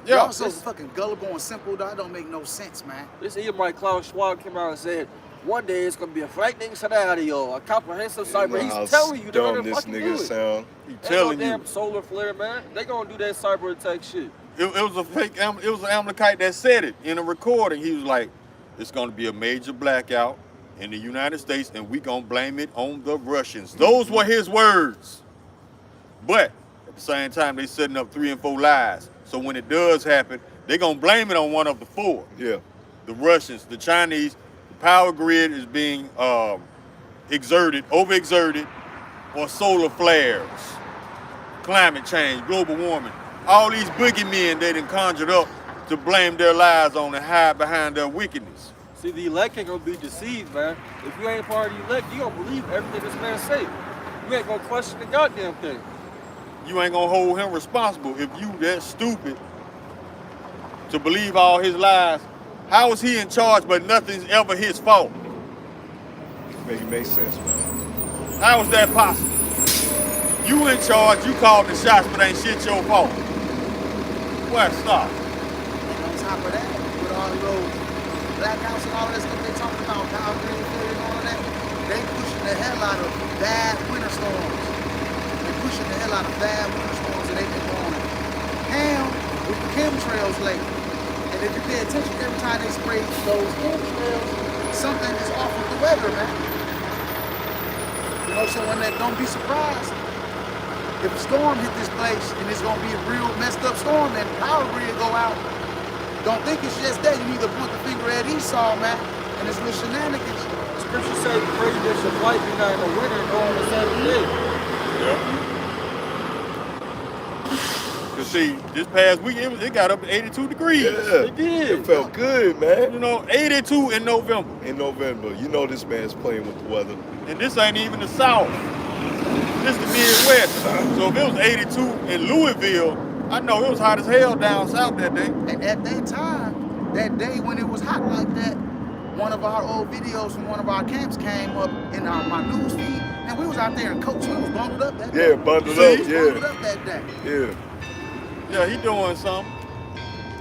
Yeah. Y'all so fucking gullible and simple, that don't make no sense, man. This Edomite Klaus Schwab came out and said, one day it's gonna be a frightening scenario, a comprehensive cyber. He's telling you they're gonna fucking do it. Sound. He telling you. Damn solar flare, man. They gonna do that cyber attack shit. It was a fake. It was an Amalekite that said it in a recording. He was like, "It's gonna be a major blackout in the United States, and we gonna blame it on the Russians." Those were his words. But at the same time, they setting up 3 and 4 lies. So when it does happen, they gonna blame it on one of the 4. Yeah. The Russians, the Chinese. Power grid is being overexerted, or solar flares, climate change, global warming. All these boogeymen they done conjured up to blame their lies on and hide behind their wickedness. See, the elect ain't gonna be deceived, man. If you ain't part of the elect, you gonna believe everything this man say. You ain't gonna question the goddamn thing. You ain't gonna hold him responsible if you that stupid to believe all his lies. How is he in charge but nothing's ever his fault? Make it make sense, man. How is that possible? You in charge, you called the shots, but ain't shit your fault. What? Stop. And on top of that, with all those blackouts and all that stuff they talking about, power grid and all of that, they pushing the hell out of bad winter storms. They pushing the hell out of bad winter storms, and they've been going ham with the chemtrails lately. And if you pay attention, every time they spray those chemtrails, something is off with the weather, man. You know, so when that, don't be surprised if a storm hit this place and it's gonna be a real messed up storm and the power grid go out. Don't think it's just that. You need to point the finger at Esau, man, and his little shenanigans. Scripture says, pray that your flight be not in the winter and go on the Saturday. Yep. Cause see, this past week it got up to 82 degrees. Yeah, It did. It felt good, man. You know, 82 in November. In November, you know this man's playing with the weather. And this ain't even the South. This the Midwest. So if it was 82 in Louisville, I know it was hot as hell down south that day. And at that time, that day when it was hot like that, one of our old videos from one of our camps came up in my news feed, and we was out there in coats. We was bundled up that day. Yeah, bundled See? up, Bundled yeah. up that day. Yeah. Yeah, he doing something.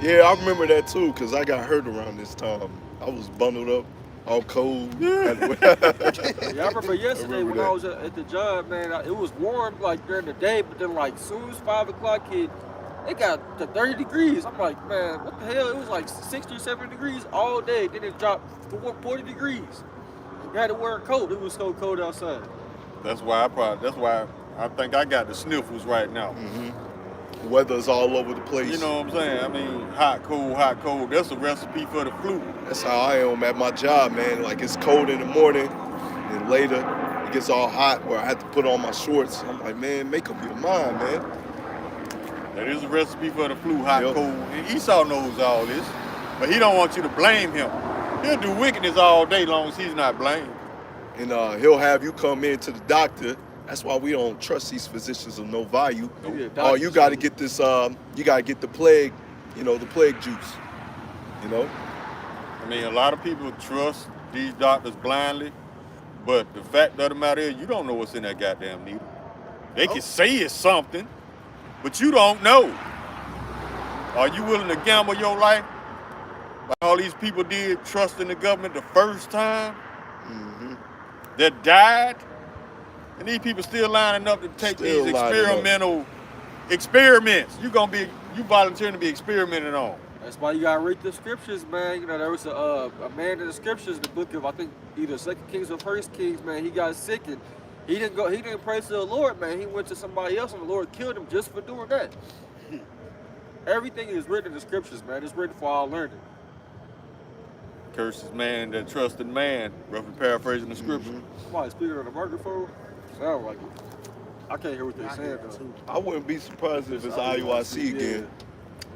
Yeah, I remember that too, because I got hurt around this time. I was bundled up, all cold. Yeah, I remember yesterday when I was at the job, man, it was warm like during the day, but then like soon as 5 o'clock hit, It got to 30 degrees. I'm like, man, what the hell? It was like 60 or 70 degrees all day. Then it dropped to 40 degrees. You had to wear a coat. It was so cold outside. That's why I think I got the sniffles right now. Weather's all over the place. You know what I'm saying? I mean, hot, cold. That's a recipe for the flu. That's how I am at my job, man. Like, it's cold in the morning, and later it gets all hot where I have to put on my shorts. I'm like, man, make up your mind, man. That is a recipe for the flu, hot, cold. And Esau knows all this, but he don't want you to blame him. He'll do wickedness all day long as he's not blamed. And he'll have you come in to the doctor. That's why we don't trust these physicians of no value. Oh, you got to get this, you got to get the plague, the plague juice, I mean, a lot of people trust these doctors blindly, but the fact of the matter is you don't know what's in that goddamn needle. They can say it's something, but you don't know. Are you willing to gamble your life like all these people did, trusting the government the first time that died? And these people still lining up to take these experimental experiments. You volunteering to be experimented on. That's why you gotta read the scriptures, man. There was a man in the scriptures, the book of I think either 2nd Kings or 1st Kings, man. He got sick and he didn't pray to the Lord, man. He went to somebody else and the Lord killed him just for doing that. Everything is written in the scriptures, man. It's written for our learning. Curses man that trusted man, roughly paraphrasing the scripture. Somebody speaking on the microphone? Sound like it. I can't hear what they're saying though. I wouldn't be surprised if it's IUIC again.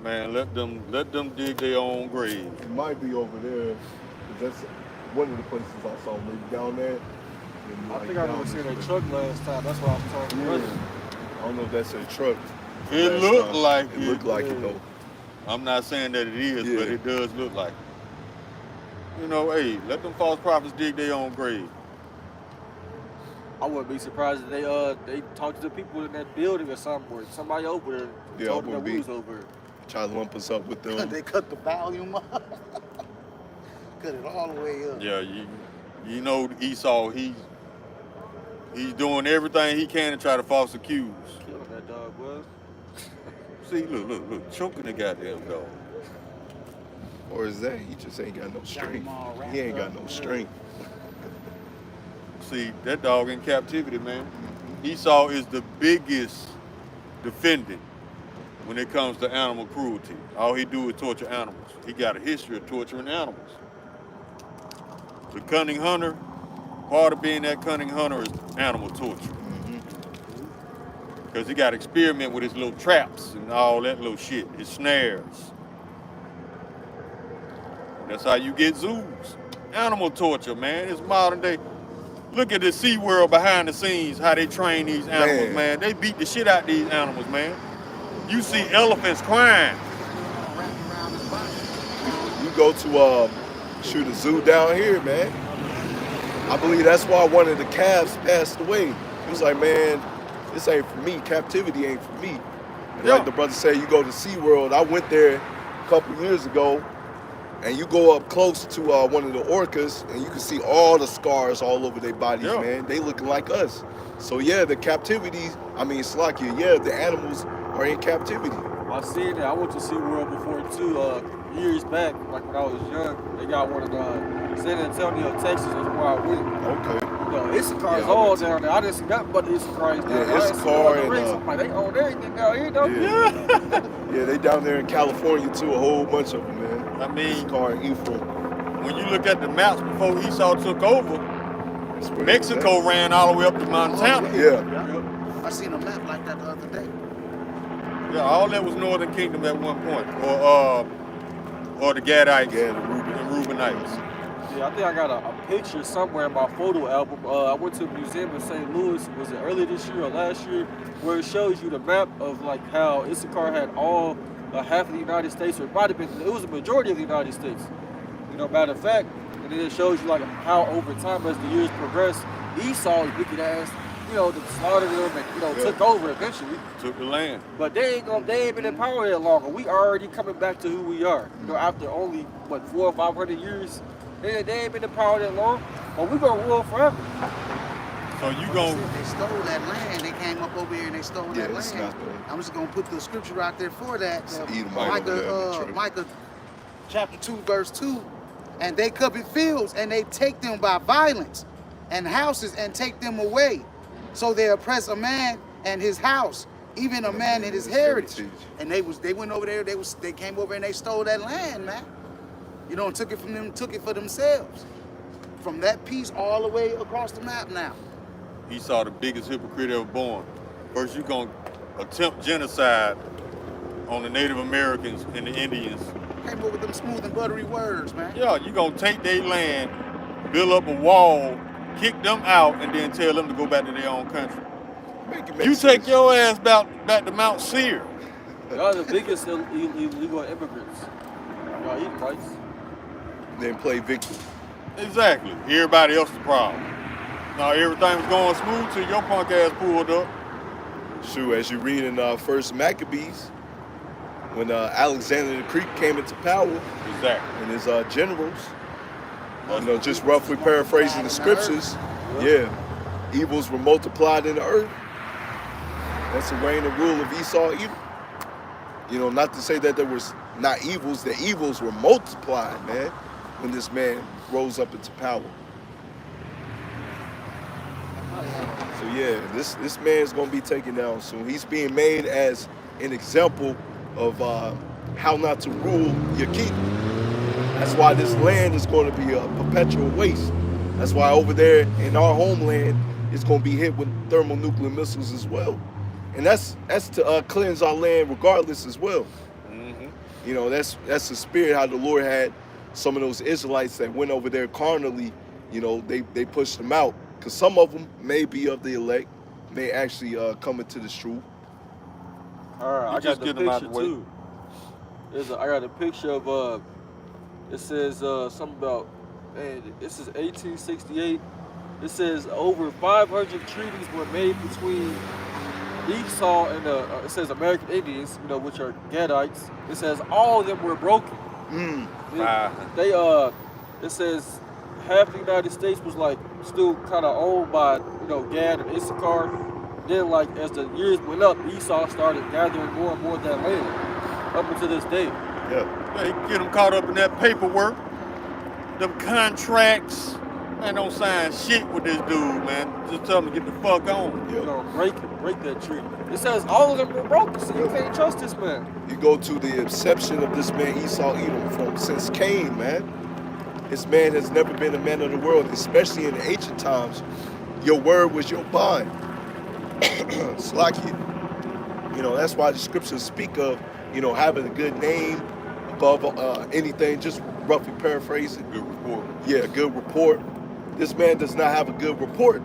Man, let them dig their own grave. It might be over there. That's one of the places I saw maybe down there. I think I remember seeing a truck last time. That's why I was talking about it. I don't know if that's a truck. It looked like it. It looked like it though. I'm not saying that it is, but it does look like it. Hey, let them false prophets dig their own grave. I wouldn't be surprised if they talked to the people in that building or something, or somebody over there told them that we was over there. Try to lump us up with them. They cut the volume up. Cut it all the way up. Yeah, you know Esau, he's doing everything he can to try to false accuse. Killing that dog, was. See, look, choking the goddamn dog. Or is that he just ain't got no strength? He ain't got no strength. See, that dog in captivity, man. Esau is the biggest defendant when it comes to animal cruelty. All he do is torture animals. He got a history of torturing animals. The cunning hunter, part of being that cunning hunter is animal torture. Because he got to experiment with his little traps and all that little shit, his snares. That's how you get zoos. Animal torture, man. It's modern day. Look at the SeaWorld behind the scenes, how they train these animals, man. They beat the shit out these animals, man. You see elephants crying. You go to shoot a zoo down here, man. I believe that's why one of the calves passed away. He was like, man, this ain't for me. Captivity ain't for me. And like the brother said, you go to SeaWorld. I went there a couple years ago, and you go up close to one of the orcas, and you can see all the scars all over their bodies, man. They looking like us. So yeah, the captivity, the animals are in captivity. I seen that. I went to SeaWorld before too, years back, like when I was young. They got one in San Antonio, Texas. That's where I went. Okay. Issachar's all down there. I didn't see nothing but the Issachars down there. Issachar and I'm like, they own everything down here, don't they? Yeah, they down there in California too, a whole bunch of them, man. I mean, Issachar and Ephraim. When you look at the maps before Esau took over, Mexico ran all the way up to Montana. Yeah. I seen a map like that the other day. Yeah, all that was Northern Kingdom at one point, or the Gadites and Reubenites. Yeah, I think I got a picture somewhere in my photo album. I went to a museum in St. Louis, was it earlier this year or last year, where it shows you the map of like how Issachar had all half of the United States, or it might have been, it was the majority of the United States. Matter of fact, and then it shows you like how over time as the years progressed, Esau, wicked ass, to slaughter them and took over eventually. Took the land. But they ain't been in power that long. We already coming back to who we are. After only 400 or 500 years. They ain't been in power that long, but we gonna rule forever. So you gon' They stole that land. They came up over here and they stole that land. I'm just gonna put the scripture out there for that. Edomite Micah chapter 2, verse 2. And they covet fields, and they take them by violence, and houses, and take them away. So they oppress a man and his house, even a man and his heritage. And they went over there. They came over and they stole that land, man. You know, and took it from them, took it for themselves. From that piece all the way across the map now. Esau, the biggest hypocrite ever born. First, you're gonna attempt genocide on the Native Americans and the Indians. Came up with them smooth and buttery words, man. Yeah, you're gonna take their land, build up a wall, kick them out, and then tell them to go back to their own country. You take your ass back to Mount Seir. Y'all the biggest illegal immigrants. Y'all Edomites. Then play victim. Exactly. Everybody else the problem. Now everything was going smooth till your punk ass pulled up. Sure, as you read in First Maccabees, when Alexander the Greek came into power, Exactly. and his generals, you know, just roughly paraphrasing the scriptures, yeah, evils were multiplied in the earth. That's the reign and rule of Esau, Edom. You know, not to say that there was not evils, the evils were multiplied, man, when this man rose up into power. So yeah, this man's gonna be taken down soon. He's being made as an example of how not to rule your kingdom. That's why this land is going to be a perpetual waste. That's why over there in our homeland, it's going to be hit with thermonuclear missiles as well. And that's to cleanse our land regardless as well. Mm-hmm. You know, that's the spirit how the Lord had some of those Israelites that went over there carnally, you know, they pushed them out. Because some of them may be of the elect, may actually come into this truth. All right, I just got the get them out picture the way. too. I got a picture of it says something about, man, this is 1868. It says over 500 treaties were made between Esau and it says American Indians, you know, which are Gadites. It says all of them were broken. It says half the United States was like still kind of owned by, you know, Gad and Issachar. Then, like, as the years went up, Esau started gathering more and more of that land up until this day. Yeah. They get them caught up in that paperwork, them contracts. Man, don't sign shit with this dude, man. Just tell him to get the fuck on. You know, break that treaty. It says all of them were broken, so you can't trust this man. You go to the inception of this man Esau Edom from since Cain, man. This man has never been a man of the world, especially in the ancient times. Your word was your bond. Slacky. You know, that's why the scriptures speak of, you know, having a good name above anything, just roughly paraphrasing. Good report. Yeah, a good report. This man does not have a good report.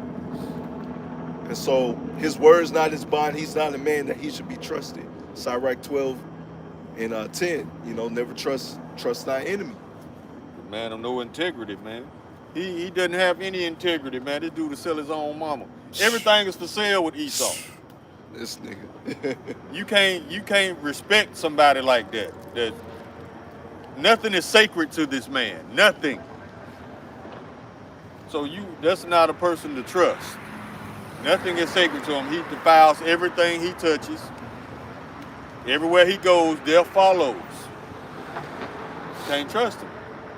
And so his word is not his bond. He's not a man that he should be trusted. Sirach 12 and 10, you know, never trust thy enemy. The man of no integrity, man. He doesn't have any integrity, man. This dude will sell his own mama. Everything is for sale with Esau. This nigga. You can't respect somebody like that. That nothing is sacred to this man. Nothing. So that's not a person to trust. Nothing is sacred to him. He defiles everything he touches. Everywhere he goes, there follows. Can't trust him.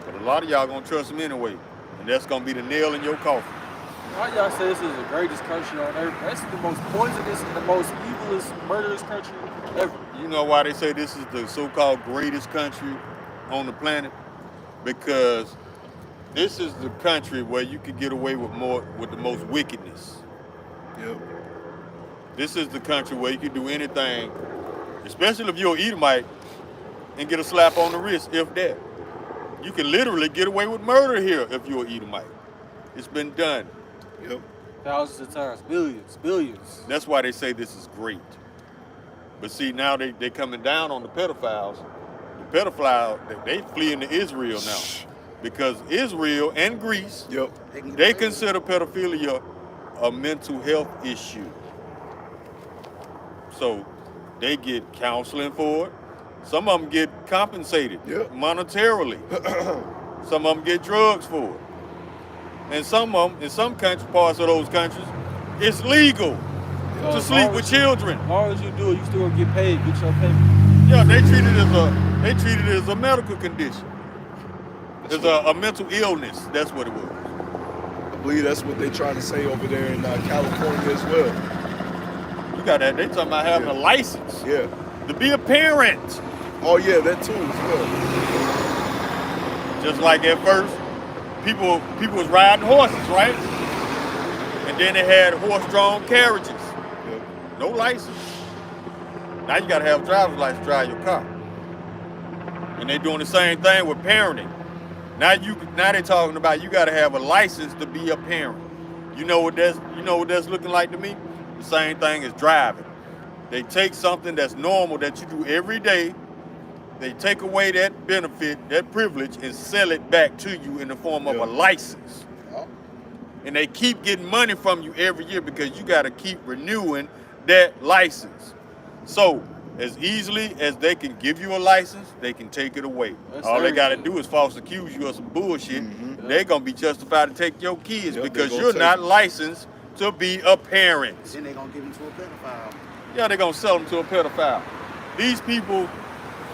But a lot of y'all gonna trust him anyway. And that's gonna be the nail in your coffin. Why y'all say this is the greatest country on earth? This is the most poisonous and the most evilest, murderous country ever. You know why they say this is the so-called greatest country on the planet? Because this is the country where you can get away with the most wickedness. Yep. This is the country where you can do anything, especially if you're an Edomite, and get a slap on the wrist, if that. You can literally get away with murder here if you're an Edomite. It's been done. Yep. Thousands of times, billions. That's why they say this is great. But see, now they coming down on the pedophiles. The pedophiles, they fleeing to Israel now. Because Israel and Greece, Yep. they consider pedophilia a mental health issue. So they get counseling for it. Some of them get compensated monetarily. Some of them get drugs for it. And some of them, in some countries, parts of those countries, it's legal. to sleep with children. As long as you do it, you still gonna get paid, get your payment. Yeah, they treat it as a medical condition. It's a mental illness. That's what it was. I believe that's what they're trying to say over there in California as well. You got that? They talking about having a license. Yeah. To be a parent. Oh yeah, that too as well. Just like at first, people was riding horses, right? And then they had horse-drawn carriages. Yeah. No license. Now you gotta have a driver's license to drive your car. And they doing the same thing with parenting. Now they're talking about you gotta have a license to be a parent. You know what that's looking like to me? The same thing as driving. They take something that's normal that you do every day, they take away that benefit, that privilege, and sell it back to you in the form of a license. And they keep getting money from you every year because you gotta keep renewing that license. So, as easily as they can give you a license, they can take it away. All they got to do is false accuse you of some bullshit. They're going to be justified to take your kids because you're not licensed to be a parent. Then they're going to give them to a pedophile. Yeah, they're going to sell them to a pedophile. These people,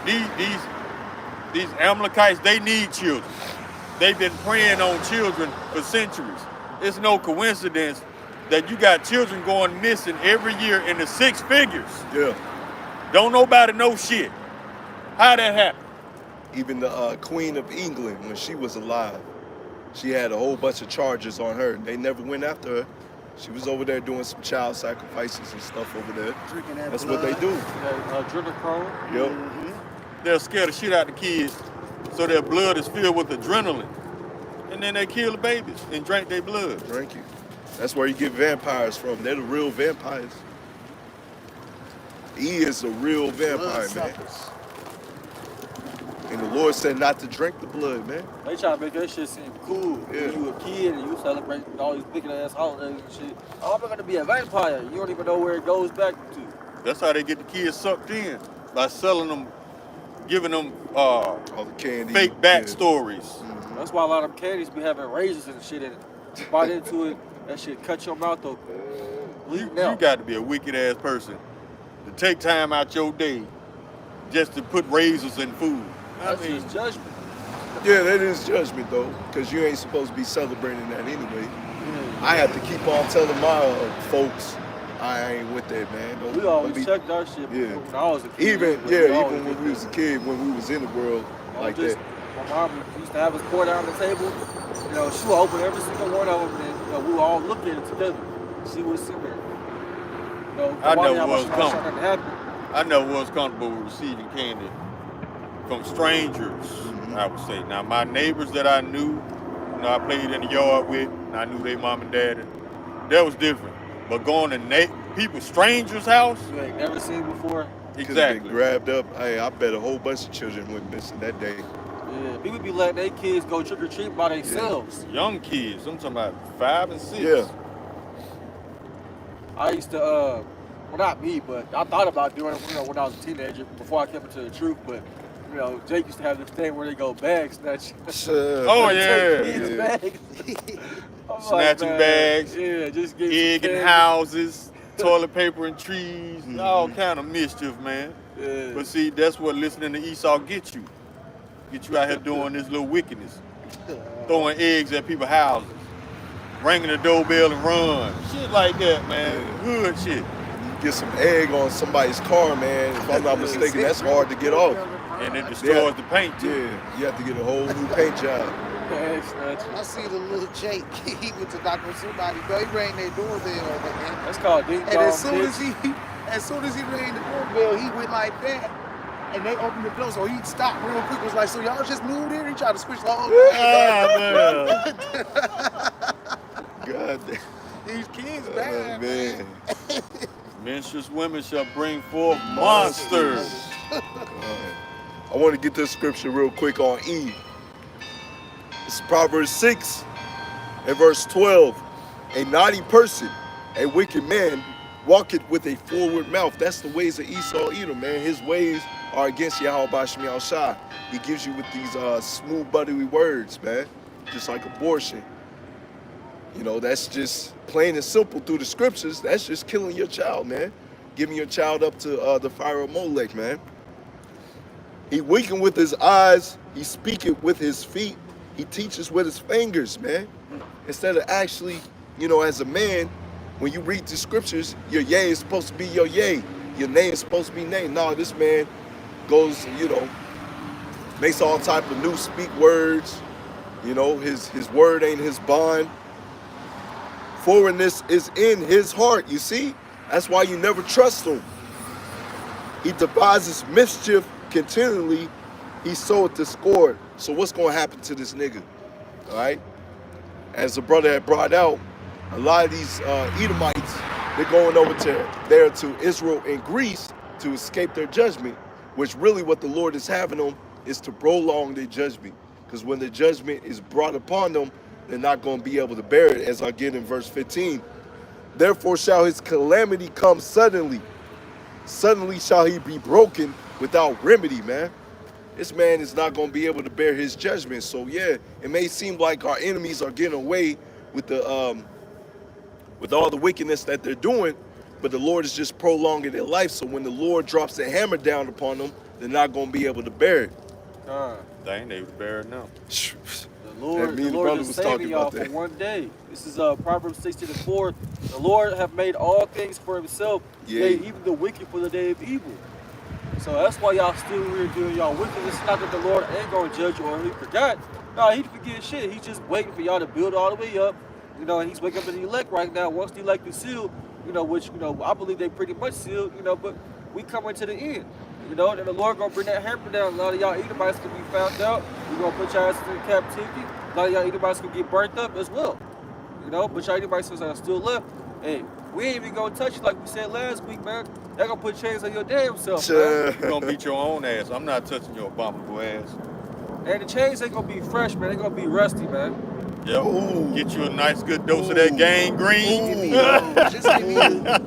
these Amalekites, they need children. They've been preying on children for centuries. It's no coincidence that you got children going missing every year in the 6 figures. Yeah. Don't nobody know shit. How that happened? Even the Queen of England, when she was alive, she had a whole bunch of charges on her. They never went after her. She was over there doing some child sacrifices and stuff over there. Drinking that That's blood. what they do. Adrenochrome. Yep. They'll scare the shit out of the kids so their blood is filled with adrenaline. And then they kill the babies and drink their blood. Drink it. That's where you get vampires from. They're the real vampires. He is a real vampire, man. And the Lord said not to drink the blood, man. They try to make that shit seem cool. Yeah. When you a kid and you celebrate all these big ass holidays and shit. Oh, I'm gonna be a vampire. You don't even know where it goes back to. That's how they get the kids sucked in, by selling them, giving them All the candy. fake backstories. That's why a lot of them candies be having raisins and shit in it. You bite into it, that shit cut your mouth open. You got to be a wicked ass person to take time out your day just to put raisins in food. That's just judgment. Yeah, that is judgment, though, because you ain't supposed to be celebrating that anyway. I have to keep on telling my folks, I ain't with that, man. We always checked our shit before when I was a kid. Even when we was a kid, when we was in the world like that. My mom used to have us pour down the table. You know, she would open every single one of them, and we would all look at it together. See what's in there. You know, I never was comfortable with receiving candy from strangers, I would say. Now, my neighbors that I knew, I played in the yard with, and I knew their mom and dad, that was different. But going to people's strangers' house, you ain't never seen before. Exactly. Grabbed up. Hey, I bet a whole bunch of children went missing that day. Yeah, people be letting their kids go trick or treat by themselves. Young kids, I'm talking about 5 and 6. Yeah. I used to, well, not me, but I thought about doing it, when I was a teenager before I came into the truth. But Jake used to have this thing where they go bag snatch. Oh yeah. Kids' bags. Snatching bags. Yeah, just get egg in houses, toilet paper and trees, all kind of mischief, man. Yeah. But see, that's what listening to Esau gets you. Get you out here doing this little wickedness. Throwing eggs at people's houses. Ringing the doorbell and run. Shit like that, man. Good shit. You get some egg on somebody's car, man. If I'm not mistaken, that's hard to get off. And it destroys the paint, too. Yeah, you have to get a whole new paint job. I see the little Jake. He went to knock on somebody, bro. He rang their doorbell, man. That's called ding And dong, as soon as he rang the doorbell, he went like that. And they opened the door, so he stopped real quick. Was like, so y'all just moved in? He tried to switch the whole thing. God damn. These kids bad, man. Menstruous women shall bring forth monsters. I want to get this scripture real quick on Eve. It's Proverbs 6 and verse 12. A naughty person, a wicked man, walketh with a forward mouth. That's the ways of Esau Edom, man. His ways are against YASHAMIAHLA. He gives you with these smooth, buttery words, man. Just like abortion. You know, that's just plain and simple through the scriptures. That's just killing your child, man. Giving your child up to the fire of Molech, man. He winking with his eyes. He speaking with his feet. He teaches with his fingers, man. Instead of actually, you know, as a man, when you read the scriptures, your yea is supposed to be your yea. Your nay is supposed to be nay. No, this man goes, you know, makes all type of new speak words. You know, his word ain't his bond. Foreignness is in his heart, you see? That's why you never trust him. He devises mischief continually. He soweth discord. So what's going to happen to this nigga? All right? As the brother had brought out, a lot of these Edomites, they're going over to Israel and Greece to escape their judgment, which really what the Lord is having them is to prolong their judgment. Because when the judgment is brought upon them, they're not going to be able to bear it, as I get in verse 15. Therefore shall his calamity come suddenly. Suddenly shall he be broken without remedy, man. This man is not going to be able to bear his judgment. So yeah, it may seem like our enemies are getting away with the with all the wickedness that they're doing, but the Lord is just prolonging their life. So when the Lord drops the hammer down upon them, they're not going to be able to bear it. They ain't able to bear it now. The Lord is saving y'all for one day. This is Proverbs 16:4. The Lord have made all things for himself, yea, even the wicked for the day of evil. So that's why y'all still here doing y'all wickedness. It's not that the Lord ain't gonna judge you or he forgot. No, he forget shit. He's just waiting for y'all to build all the way up. You know, and he's waking up in the elect right now. Once the elect is sealed, you know, which, you know, I believe they pretty much sealed, you know, but we coming to the end. You know, and the Lord gonna bring that hammer down. A lot of y'all Edomites gonna be found out. We're gonna put y'all asses in captivity. A lot of y'all Edomites gonna get burnt up as well. You know, but y'all Edomites are still left. Hey, we ain't even gonna touch you like we said last week, man. They're gonna put chains on your damn self, man. You're gonna beat your own ass. I'm not touching your abominable ass. And the chains ain't gonna be fresh, man. They're gonna be rusty, man. Yep. Get you a nice good dose of that gangrene.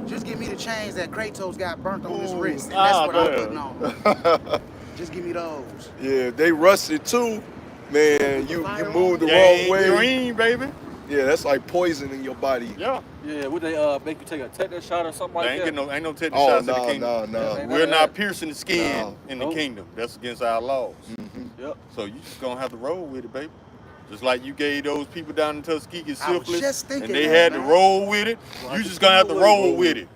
Just give me the chains that Kratos got burnt on his wrist. And that's what I'm putting on. Just give me those. Yeah, they rusted too, man. You moved the wrong way. Gangrene, baby. Yeah, that's like poison in your body. Yeah. Yeah, would they make you take a tetanus shot or something like that? Ain't no tetanus shots in the kingdom. No. We're not piercing the skin in the kingdom. That's against our laws. Yep. So you just gonna have to roll with it, baby. Just like you gave those people down in Tuskegee syphilis, and they had to roll with it. You just gonna have to roll with it.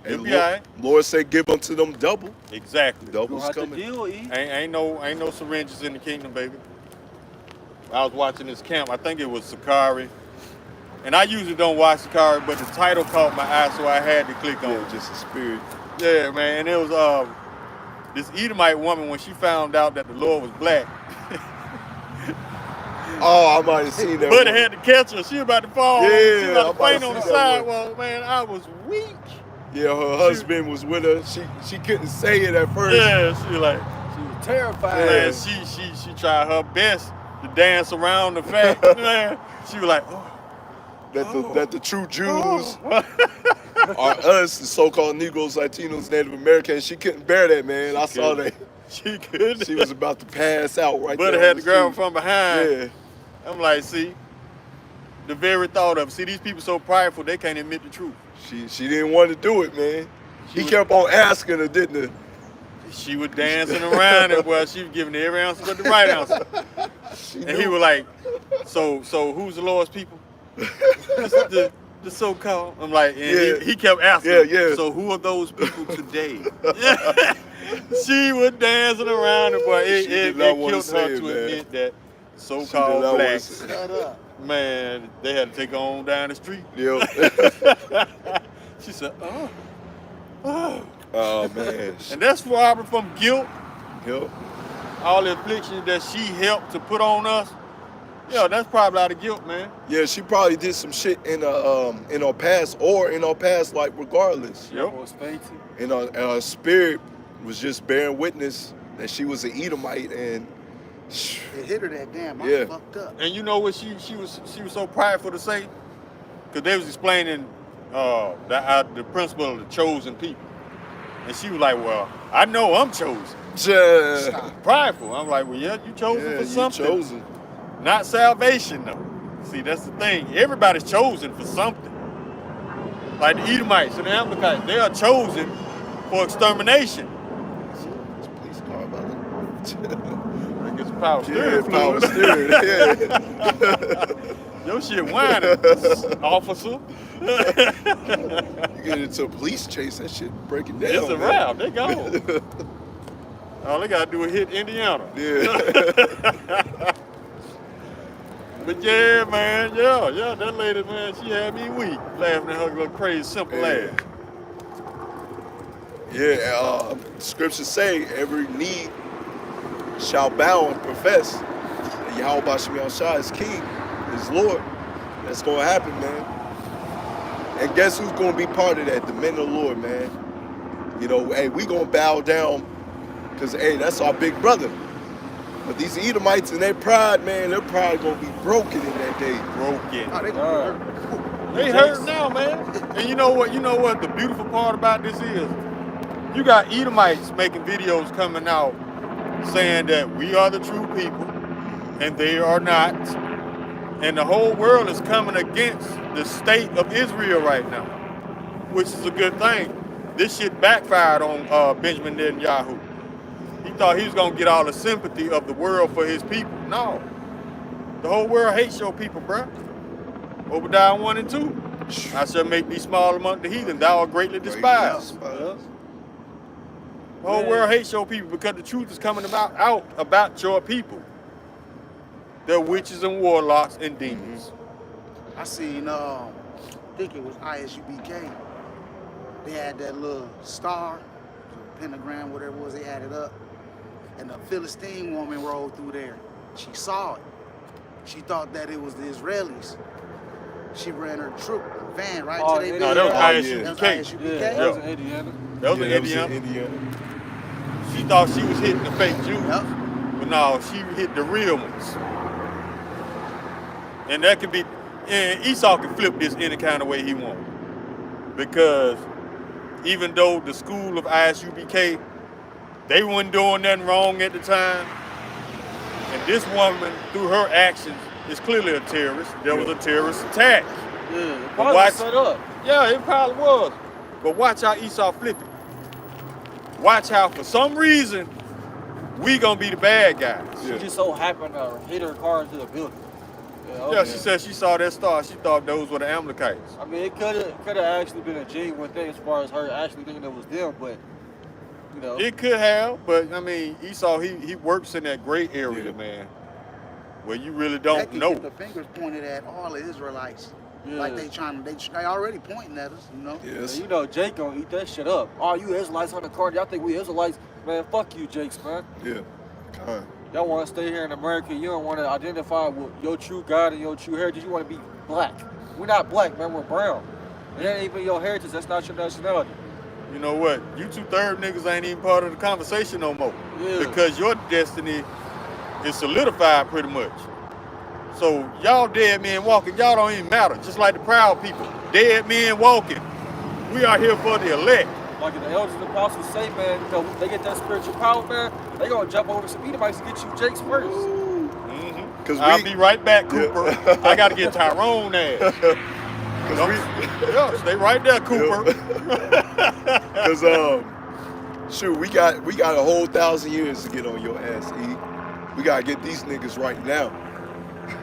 It'll be all right. Lord said, "Give unto them double." Exactly. Double's coming. Ain't no syringes in the kingdom, baby. I was watching this camp. I think it was Sakari, and I usually don't watch Sakari, but the title caught my eye, so I had to click on it. Just a spirit. Yeah, man. And it was this Edomite woman when she found out that the Lord was black. Oh, I might have seen that. But I had to catch her. She was about to fall. Yeah, she was about to faint on the one. sidewalk, man. I was weak. Yeah, her husband was with her. She couldn't say it at first. Yeah, she was terrified. Man, she tried her best to dance around the fact. Man, she was like, that the true Jews are us, the so-called Negroes, Latinos, Native Americans. She couldn't bear that, man. I saw that. She couldn't. She was about to pass out right there. But had to grab her from behind. Yeah. I'm like, see, the very thought of it. See, these people so prideful, they can't admit the truth. She didn't want to do it, man. He kept on asking her, didn't he? She was dancing around it while she was giving every answer but the right answer. And he was like, so who's the Lord's people? the so-called. I'm like, and he kept asking, so who are those people today? She was dancing around it, boy. It killed her to admit that so-called blacks. Shut up. Man, they had to take her on down the street. Yep. She said, Oh, man. And that's probably from guilt. Yep. All the afflictions that she helped to put on us. Yeah, that's probably out of guilt, man. Yeah, she probably did some shit in her past, like regardless. Yep. And her spirit was just bearing witness that she was an Edomite, and it hit her that damn. I fucked up. And you know what she was so prideful to say? Because they was explaining the principle of the chosen people, and she was like, "Well, I know I'm chosen." Yeah. Prideful. I'm like, "Well, yeah, you chosen for something. You chosen. Not salvation, though." See, that's the thing. Everybody's chosen for something. Like the Edomites and the Amalekites, they are chosen for extermination. Police car, brother. They get some power steering Power fluid. steering. Yeah. Your shit whining, officer. You get into a police chase, that shit breaking down. It's a wrap. They gone. All they gotta do is hit Indiana. Yeah. But yeah, man, yeah, that lady, man, she had me weak, laughing at her little crazy simple ass. Yeah, scriptures say every knee shall bow and profess that YASHAMIAHLA is king, is Lord. That's gonna happen, man. And guess who's gonna be part of that? The men of the Lord, man. You know, hey, we gonna bow down because, hey, that's our big brother. But these Edomites and their pride, man, their pride gonna be broken in that day. Broken. Oh, they gonna be hurt. They hurt now, man. And you know what? The beautiful part about this is, you got Edomites making videos coming out saying that we are the true people and they are not. And the whole world is coming against the state of Israel right now, which is a good thing. This shit backfired on Benjamin Netanyahu. He thought he was gonna get all the sympathy of the world for his people. No. The whole world hates your people, bruh. Obadiah 1 and 2. I shall make thee small among the heathen, thou art greatly despised. The whole world hates your people because the truth is coming out about your people. They're witches and warlocks and demons. I seen, I think it was ISUBK. They had that little star, pentagram, whatever it was, they had it up. And a Philistine woman rolled through there. She saw it. She thought that it was the Israelis. She ran her troop van right to their no, that was ISUBK. That was ISUBK. Yeah, that was in Indiana. That was in Indiana. She thought she was hitting the fake Jews. Yep. But no, she hit the real ones. And that could be, and Esau can flip this any kind of way he wants. Because even though the school of ISUBK, they weren't doing nothing wrong at the time, and this woman, through her actions, is clearly a terrorist. There was a terrorist attack. Yeah, it probably was set up. Yeah, it probably was. But watch how Esau flip it. Watch how, for some reason, we gonna be the bad guys. She just so happened to hit her car into the building. Yeah, she said she saw that star. She thought those were the Amalekites. I mean, it could have actually been a genuine thing as far as her actually thinking it was them, but you know. It could have, but I mean, Esau, he works in that gray area, man, where you really don't know. Get the fingers pointed at all the Israelites. Yeah. Like they already pointing at us, you know? Yes. And you know, Jake gonna eat that shit up. All you Israelites on the car, y'all think we Israelites? Man, fuck you, Jakes, man. Yeah. Kind. Y'all want to stay here in America. You don't want to identify with your true God and your true heritage. You want to be black. We're not black, man. We're brown. It ain't even your heritage. That's not your nationality. You know what? You 2/3 niggas ain't even part of the conversation no more. Yeah. Because your destiny is solidified pretty much. So y'all dead men walking, y'all don't even matter. Just like the proud people. Dead men walking. We are here for the elect. Like the elders and apostles say, man, you know, they get that spiritual power, man, they gonna jump over some Edomites to get you Jakes first. Cause I'll be right back, Cooper. I gotta get Tyrone ass. Stay right there, Cooper. Cause shoot, we got a whole 1,000 years to get on your ass, E. We gotta get these niggas right now.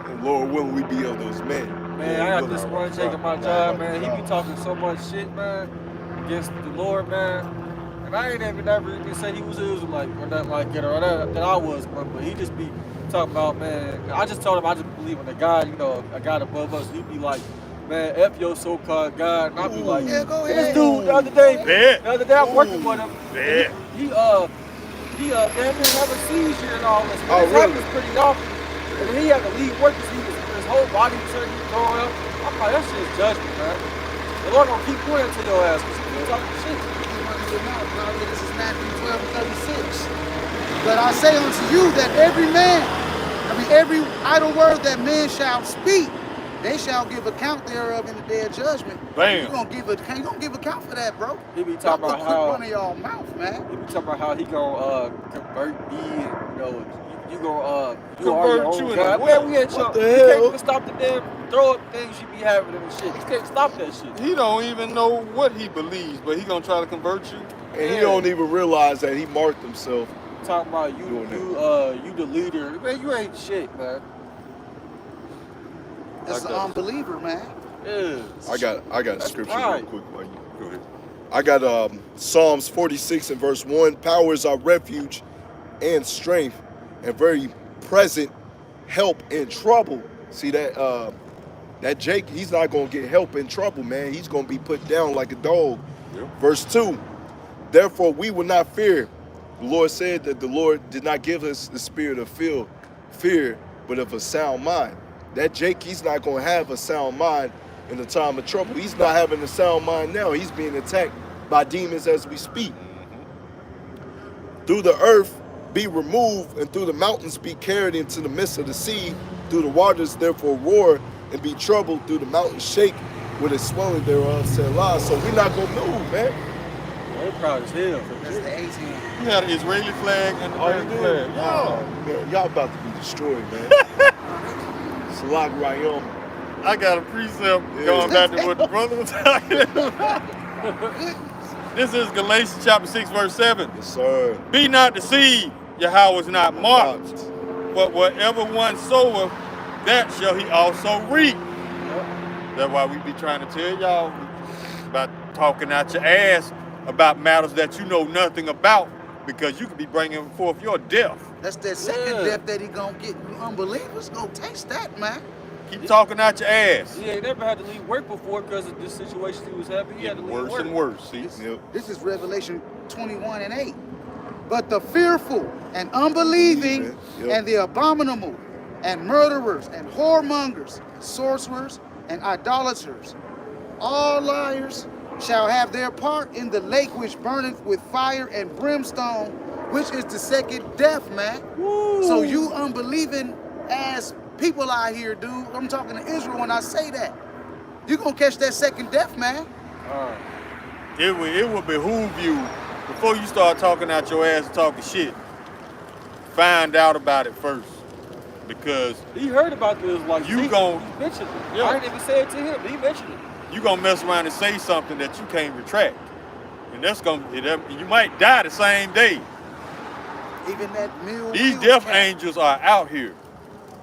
And Lord willing, we be of those men. Man, I got this one Jake at my job, man. He be talking so much shit, man, against the Lord, man. And I ain't never even say he was an Israelite or nothing like it, or that I was, but he just be talking about, man. I just told him I just believe in a God, you know, a God above us. He'd be like, man, F your so-called God. And I'd be like, yeah, go this ahead. dude the other day I'm working with him. Yeah. He damn near have a seizure and all this. Oh, It really? happens pretty often. And then he had to leave work because his whole body was starting to throw up. I'm like, that shit is judgment, man. The Lord gonna keep pointing to your ass because you talking shit. This is Matthew 12:36. But I say unto you that every idle word that man shall speak, they shall give account thereof in the day of judgment. Bam. You gonna give account for that, bro. He be talking about how run of y'all mouth, man. he be talking about how he gonna convert me, and you know, you you gonna Convert your you own in God. a Man, what? we ain't What you the can't hell? even stop the damn throw up things you be having and shit. You can't stop that shit. He don't even know what he believes, but he gonna try to convert you. And he don't even realize that he marked himself. Talking about you the leader. Man, you ain't shit, man. That's an unbeliever, man. Yeah. I got a That's scripture pride. real quick while you Go ahead. I got Psalms 46 and verse 1. Power is our refuge and strength and very present help in trouble. See that Jake, he's not gonna get help in trouble, man. He's gonna be put down like a dog. Yep. Verse 2. Therefore we will not fear. The Lord said that the Lord did not give us the spirit of fear, but of a sound mind. That Jake, he's not gonna have a sound mind in the time of trouble. He's not having a sound mind now. He's being attacked by demons as we speak. Through the earth be removed, and through the mountains be carried into the midst of the sea. Through the waters therefore roar and be troubled. Through the mountains shake with a swelling thereof, Selah. So we're not gonna move, man. They proud as hell. That's the 18. You had an Israeli flag and the American flag. Oh, man, y'all about to be destroyed, man. Salah Rayom. I got a precept going back to what the brother was talking about. This is Galatians chapter 6, verse 7. Yes, sir. Be not deceived, Yahweh is not mocked. But whatever one soweth, that shall he also reap. That's why we be trying to tell y'all about talking out your ass about matters that you know nothing about, because you could be bringing forth your death. That's that second death that he gonna get. You unbelievers gonna taste that, man. Keep talking out your ass. He ain't never had to leave work before because of this situation he was having. He had to leave Worse work. and worse, see? Yep. This is Revelation 21 and 8. But the fearful and unbelieving Yep. and the abominable and murderers and whoremongers, sorcerers and idolaters, all liars, shall have their part in the lake which burneth with fire and brimstone, which is the second death, man. Woo. So you unbelieving ass people out here, dude, I'm talking to Israel when I say that. You gonna catch that second death, man. It would behoove you, before you start talking out your ass and talking shit, find out about it first. Because He heard about this, like, You he gon- mentioned it. Yeah. I didn't even say it to him, but he mentioned it. you gonna mess around and say something that you can't retract. And that's you might die the same day. Even that meal. These death angels are out here.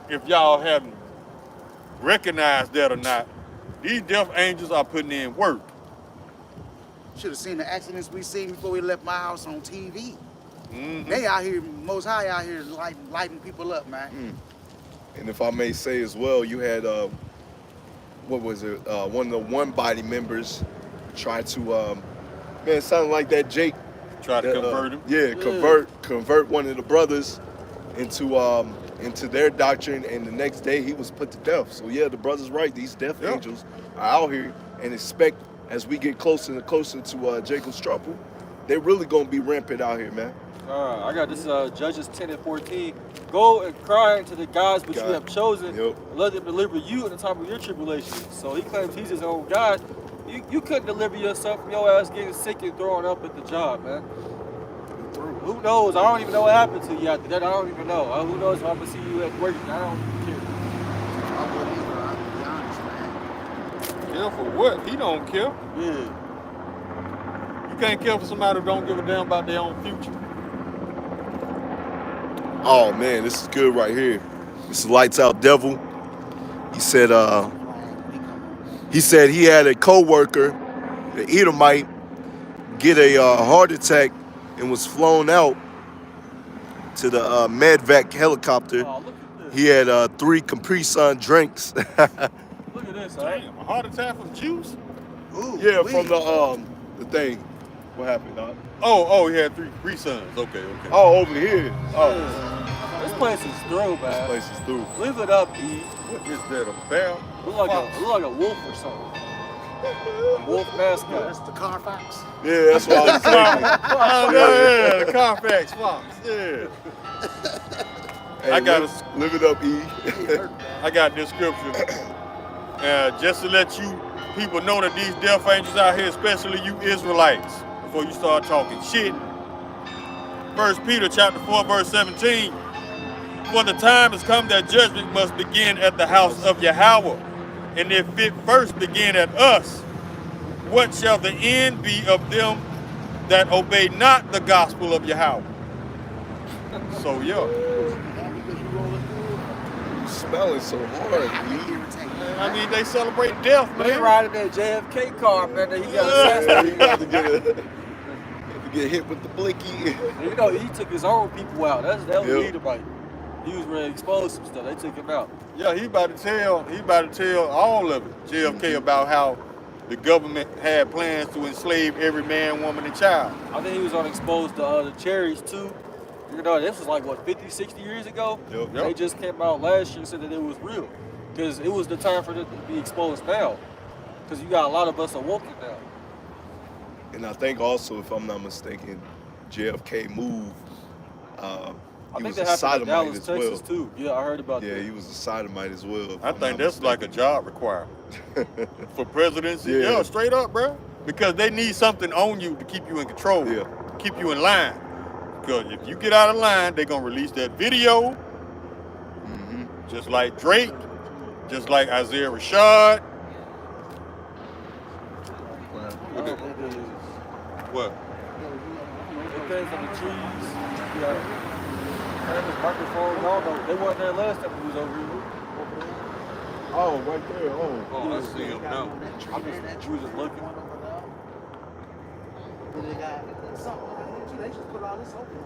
If y'all haven't recognized that or not, these death angels are putting in work. Should have seen the accidents we seen before we left my house on TV. Mm-hmm. They out here, Most High out here lighting people up, man. And if I may say as well, you had what was it? One of the One Body members tried to man, it sounded like that Jake. Try to convert him. Yeah, convert one of the brothers into their doctrine, and the next day he was put to death. So yeah, the brother's right. These death angels are out here, and expect as we get closer and closer to Jacob's trouble, they're really gonna be rampant out here, man. I got this Judges 10 and 14. Go and cry unto the gods which you have chosen, and let them deliver you in the time of your tribulation. So he claims he's his own God. You couldn't deliver yourself from your ass getting sick and throwing up at the job, man. Who knows? I don't even know what happened to you after that. I don't even know. Who knows if I'm gonna see you at work? I don't care. I wouldn't either, I'll be honest, man. Care for what? He don't care. Yeah. You can't care for somebody who don't give a damn about their own future. Oh man, this is good right here. This is Lights Out Devil. He said he had a co-worker, the Edomite, get a heart attack and was flown out to the medvac helicopter. Oh, look at this. He had 3 Capri Sun drinks. Look at this, all right? Damn, a heart attack from juice? Ooh, Yeah, wee. from the thing. What happened, Doc? Oh, he had 3 sons. Okay. Oh, over here. Oh, This place is through, this man. place is through. Leave it up, E. What is that, a bear? Look like a wolf or something. A wolf mascot. That's the Carfax. Yeah, that's what I was saying. Oh, yeah, the Carfax Fox, yeah. Hey, I got live it up, E. I got this scripture. Just to let you people know that these death angels out here, especially you Israelites, before you start talking shit. 1 Peter chapter 4, verse 17. For the time has come that judgment must begin at the house of Yahweh. And if it first begin at us, what shall the end be of them that obey not the gospel of Yahweh? So, yeah. You smelling so hard, man. I mean, they celebrate death, They man. riding that JFK car, man, that he got Yeah, assassinated. you got to get hit with the blicky. You know, he took his own people out. That was Yep. Edomite. He was ready to expose some stuff. They took him out. Yeah, he about to tell all of it, JFK, about how the government had plans to enslave every man, woman, and child. I think he was on exposed the cherries too. You know, this was like, what, 50, 60 years ago? Yep. They just came out last year and said that it was real. Because it was the time for it to be exposed now. Because you got a lot of us awoken now. And I think also, if I'm not mistaken, JFK moved. I He think was that a happened in sodomite Dallas, as well. Texas too. Yeah, I heard about Yeah, that. he was a sodomite as well. I think that's like a job requirement for presidency. Yeah. Yeah, straight up, bro. Because they need something on you to keep you in control, Yeah. keep you in line. Because if you get out of line, they're gonna release that video, just like Drake, just like Isaiah Rashad. I don't think it is. What? Depends on the trees. Yeah. And this microphone, y'all know, they weren't there last time we was over here. Oh, right there. Oh. Oh, I see him now. We was just looking. They just put all this open.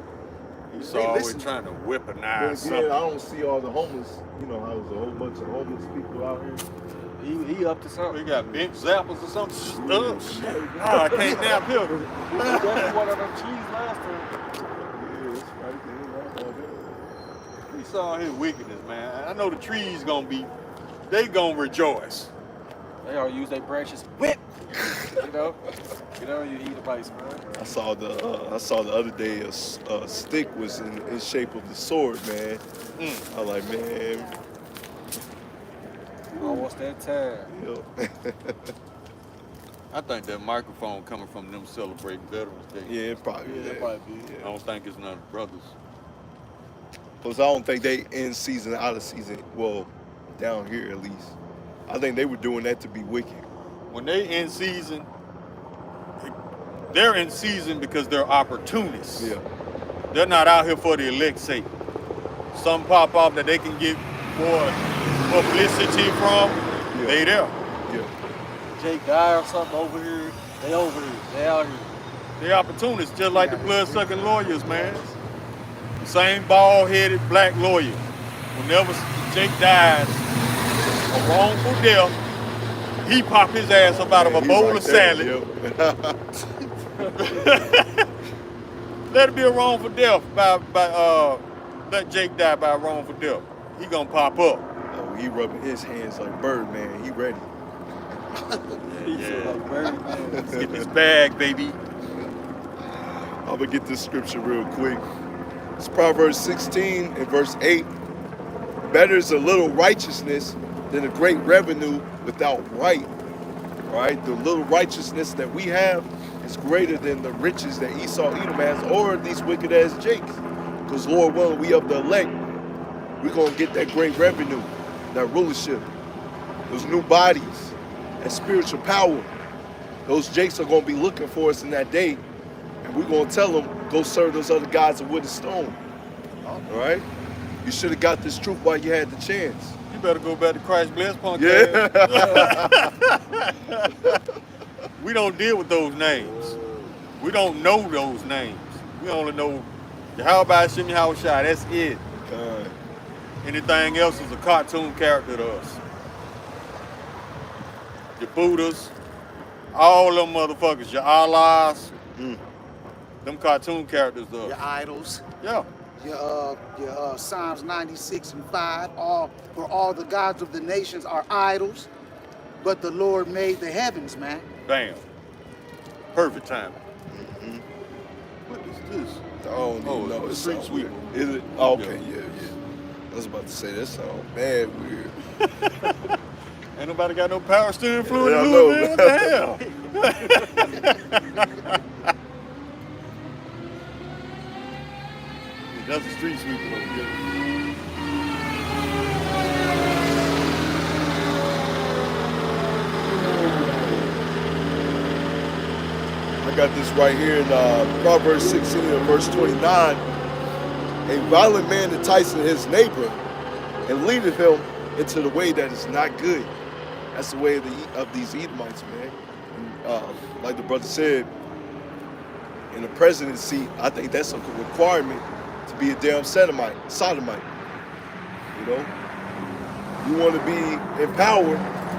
He's They always listen. trying to But weaponize again, something. I don't see all the homeless. You know how there's a whole bunch of homeless people out here. He up to We something. got bench zappers or something. Oh, I can't nap here. He definitely one of them trees last time. Yeah, it's right there. Right there. We saw his wickedness, man. I know the trees they gonna rejoice. They all use their branches. Whip. You know, you eat the bites, man. I saw the other day a stick was in shape of the sword, man. I was like, man, Almost that time. yo. I think that microphone coming from them celebrating Veterans Day. Yeah, it probably. Yeah, Yeah, it probably be. I don't think it's none of the brothers. Plus, I don't think they in season, out of season. Well, down here at least. I think they were doing that to be wicked. When they in season, they're in season because they're opportunists. Yeah. They're not out here for the elect's sake. Some pop off that they can get more publicity from, Yeah. they there. Yeah. Jake Dye or something over here. They over here. They out here. They opportunists, just like the blood-sucking lawyers, man. Same bald-headed black lawyer. Whenever Jake dies a wrongful death, he pop his ass up out of a He bowl right of there, salad. yep. Let it be a wrongful death let Jake die by a wrongful death. He gonna pop up. Oh, he rubbing his hands like Birdman. He ready. Yeah. Like Birdie, man. Let's get this bag, baby. I'm gonna get this scripture real quick. It's Proverbs 16 and verse 8. Better is a little righteousness than a great revenue without right. All right, the little righteousness that we have is greater than the riches that Esau, Edom has, or these wicked ass Jakes. Because Lord willing, we of the elect, we're gonna get that great revenue, that rulership, those new bodies, that spiritual power. Those Jakes are gonna be looking for us in that day, and we're gonna tell them, go serve those other gods of wood and stone. All right? You should have got this truth while you had the chance. You better go back to Christ Bless Punk. Yeah. We don't deal with those names. We don't know those names. We only know Yahweh YASHAMIAHLA. That's it. Anything else is a cartoon character to us. Your Buddhas, all them motherfuckers, your Allahs, them cartoon characters to Your us. idols. Yeah. Your Psalms 96 and 5, for all the gods of the nations are idols, but the Lord made the heavens, man. Bam. Perfect timing. What is this? I don't even Oh, know. it's It a street sounds sweeper. weird. Is it? Oh, okay, yeah. I was about to say that sounds bad weird. Ain't nobody got no power steering fluid Yeah, I in know. Louisville. What the hell? That's a street sweeper over here. got this right here in Proverbs 16 and verse 29. A violent man enticing his neighbor and leadeth him into the way that is not good. That's the way of these Edomites, man. And, like the brother said, in the presidency, I think that's a requirement to be a damn sodomite. You know, you want to be in power,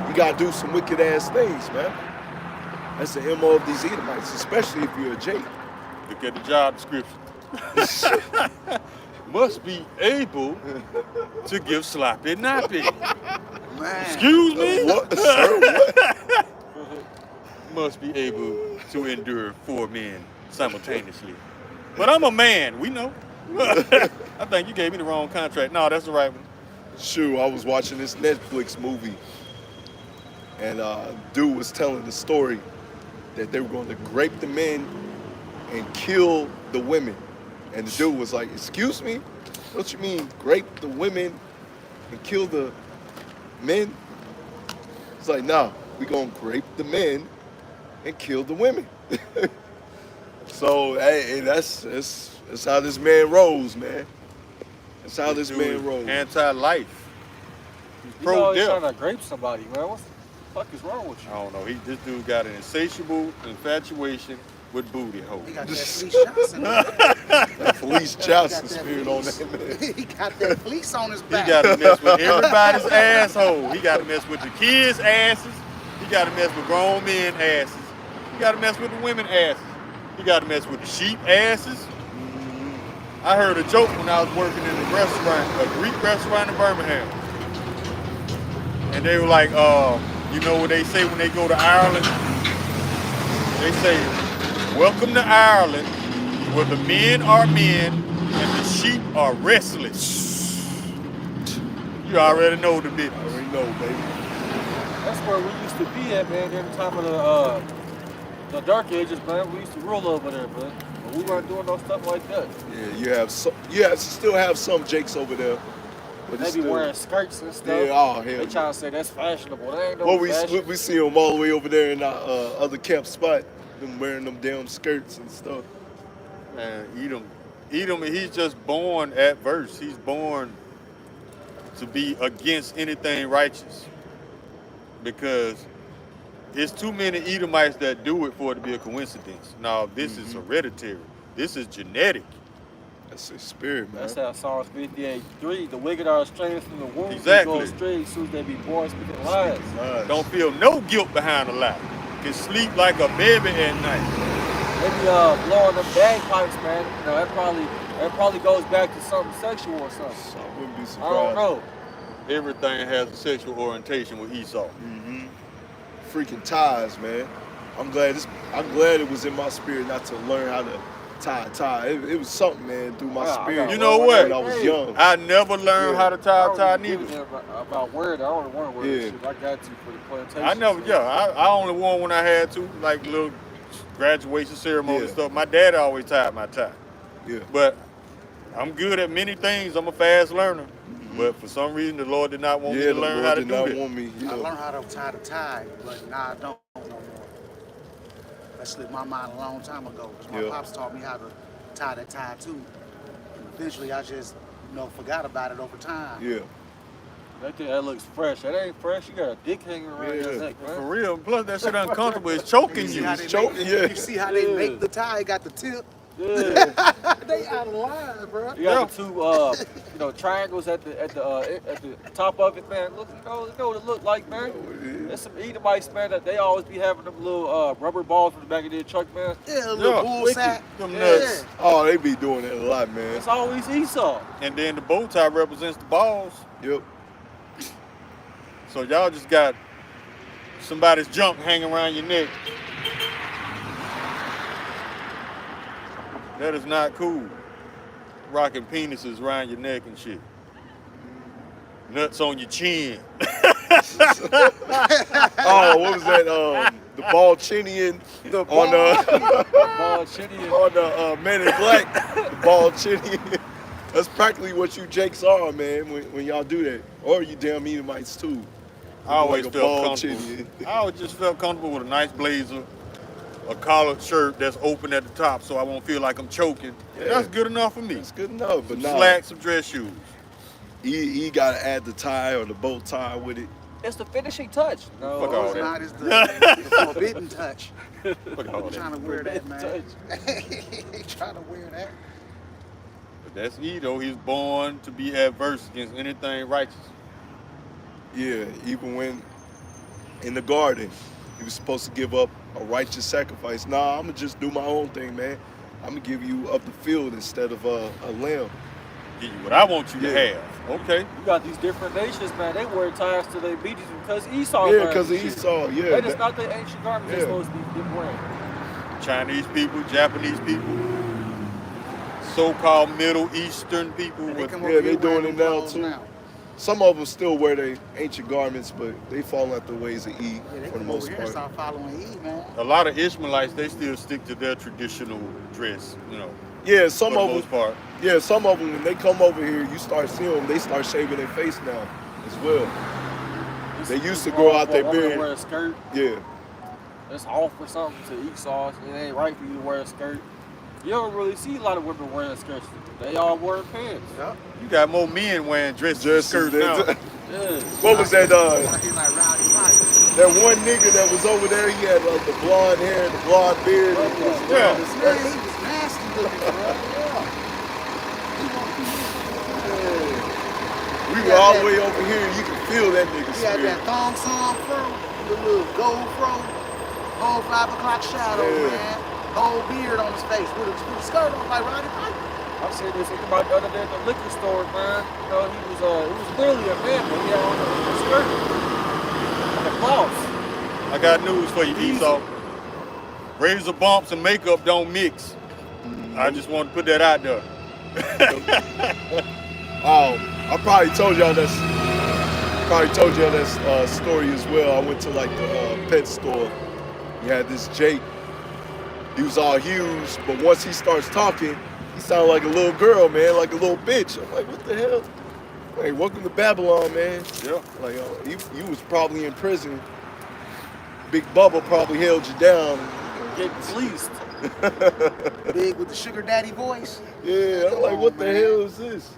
you gotta do some wicked ass things, man. That's the MO of these Edomites, especially if you're a J. Look at the job description. Must be able to give sloppy nappy. Man. Excuse me? What, sir? What? Must be able to endure 4 men simultaneously. But I'm a man, we know. I think you gave me the wrong contract. No, that's the right one. Sure, I was watching this Netflix movie, and dude was telling the story that they were going to grape the men and kill the women. And the dude was like, excuse me? What you mean, grape the women and kill the men? It's like, nah, we gonna grape the men and kill the women. So, hey, that's how this man rolls, man. That's how this man rolls. Anti-life. He's You always pro-death. trying to grape somebody, man. What the fuck is wrong with you? I don't know. This dude got an insatiable infatuation with booty holes. He got that Felice Johnson. That Felice Johnson He got that spirit on fleece. that man. He got that fleece on his He back. got to mess with everybody's asshole. He got to mess with the kids' asses. He got to mess with grown men asses. He got to mess with the women asses. He got to mess with the sheep asses. I heard a joke when I was working in a restaurant, a Greek restaurant in Birmingham. And they were like, you know what they say when they go to Ireland? They say, welcome to Ireland, where the men are men and the sheep are restless. You already know the business. I already know, baby. That's where we used to be at, man, during the time of the dark ages, man. We used to rule over there, man. But we weren't doing no stuff like that. Yeah, you still have some Jakes over there. But They it's be still, wearing skirts and stuff. yeah, oh, hell. They trying to say that's fashionable. That ain't no Well, fashion. we see them all the way over there in our other camp spot, them wearing them damn skirts and stuff. Man, Edom, he's just born adverse. He's born to be against anything righteous. Because there's too many Edomites that do it for it to be a coincidence. Now, this is hereditary. This is genetic. That's their spirit, man. That's how Psalms 58:3, the wicked are estranged from the womb. Exactly. They go astray as soon as they be born, speaking lies. Don't feel no guilt behind a lie. Can sleep like a baby at night. They be blowing them bagpipes, man. You know, that probably goes back to something sexual or something. I wouldn't be surprised. I don't know. Everything has a sexual orientation with Esau. Freaking ties, man. I'm glad it was in my spirit not to learn how to tie. It was something, man, through my Yeah, I spirit. got You know what? When I was young. I never learned how to tie I neither. don't give about word. I don't want to wear Yeah. this shit. I got to for the plantation. I never, I only wore when I had to, like little graduation ceremony and stuff. My dad always tied my tie. Yeah. But I'm good at many things. I'm a fast learner. But for some reason, the Lord did not want me to learn how to do not that. want me. I learned how to tie the tie, but now I don't no more. That slipped my mind a long time ago. 'Cause my pops taught me how to tie that tie too. And eventually I just, forgot about it over time. Yeah. That looks fresh. That ain't fresh. You got a dick hanging around your neck, For man. real. Plus, that shit uncomfortable. It's choking you. It's choking, yeah. You see how they make the tie? It got the tip. Yeah. They out of line, bro. You got the two, triangles at the top of it, man. Look, you know what it look like, man. There's some Edomites, man, that they always be having them little rubber balls in the back of their truck, man. Yeah, a little bull wicked. sack. Them Yeah. nuts. Oh, they be doing that a lot, man. It's always Esau. And then the bow tie represents the balls. Yep. So y'all just got somebody's junk hanging around your neck. That is not cool. Rocking penises around your neck and shit. Nuts on your chin. Oh, what was that? The Ball-Chinian on the Men in Black. The Ball-Chinian. That's practically what you Jakes are, man. When y'all do that, or you damn Edomites too. I always Like a felt Ball-Chinian. comfortable. I always just felt comfortable with a nice blazer a collared shirt that's open at the top so I won't feel like I'm choking. Yeah. That's good enough for me. It's good enough, but Some nah. slacks, some dress shoes. He got to add the tie or the bow tie with it. It's the finishing touch. No, Fuck all It's that. not, it's the forbidden touch. Fuck all I'm that. trying to wear that, man. touch. Trying to wear that. But that's Edo. He's born to be adverse against anything righteous. Yeah, even when in the garden, he was supposed to give up a righteous sacrifice. Nah, I'm going to just do my own thing, man. I'm going to give you of the field instead of a lamb. Give you what I want you to Yeah. have. Okay. You got these different nations, man. They wear ties to their beaches because Esau. Yeah, because of Esau, yeah. That is not the ancient garments they're supposed to be wearing. Chinese people, Japanese people, so-called Middle Eastern people. They With, come Yeah, over they here doing wearing it now, clothes too. Some of them still wear their ancient garments, but they fall out the ways of E Yeah, they for the come most over here and part. start following E, man. a lot of Ishmaelites, they still stick to their traditional dress, you know, Yeah, for some the of most them. part. Yeah, some of them when they come over here, you start seeing them. They start shaving their face now as well. They used to grow out their beard. Wear a skirt. Yeah, It's off or something to Esau. It ain't right for you to wear a skirt. You don't really see a lot of women wearing skirts. They all wearing pants. Yep. You got more men wearing dresses and just skirts now. Yeah. What was that? Like he's like Rowdy Mike. That one nigga that was over there. He had like the blonde hair, the blonde beard. And he was Yeah. wearing the Man, skirts. he was nasty looking, bro. Yeah. We were all the way over here. You could feel that nigga He had spirit. that thong song fro, the little gold fro, whole 5 o'clock shadow, Yeah. man. Whole beard on his face with a skirt on like Roddy Piper. I seen this about the other day at the liquor store, man. You know, he was clearly a man, but he had on a skirt. Like a boss. I got news for you, Esau. Razor bumps and makeup don't mix. I just want to put that out there. I probably told y'all that story as well. I went to like the pet store. You had this Jake. He was all huge, but once he starts talking, he sounded like a little girl, man, like a little bitch. I'm like, what the hell? Hey, welcome to Babylon, man. Yeah. Like, you was probably in prison. Big Bubba probably held you down. Getting fleeced. Big with the sugar daddy voice. Yeah, I'm like, what the hell is this?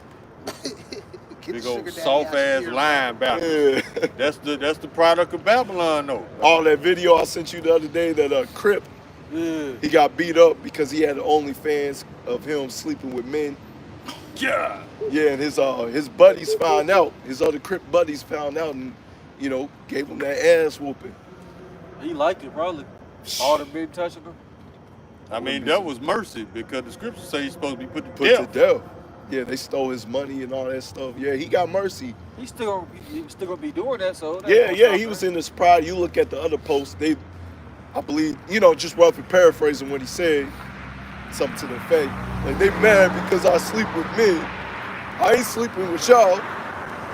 Get Big the old sugar daddy soft out ass here. linebacker. Yeah. That's the product of Babylon, though. All that video I sent you the other day, that Crip, Yeah. he got beat up because he had OnlyFans of him sleeping with men. Yeah. Yeah, and his buddies found out. His other Crip buddies found out and, gave him that ass whooping. He liked it, probably. All the men touching him. I mean, that was mercy because the scriptures say he's supposed to be put to Put death. to death. Yeah, they stole his money and all that stuff. Yeah, he got mercy. He's still gonna be doing that, so that Yeah, don't yeah, stop he him. was in his pride. You look at the other posts, I believe, just roughly paraphrasing what he said, something to the effect. Like, they mad because I sleep with men. I ain't sleeping with y'all.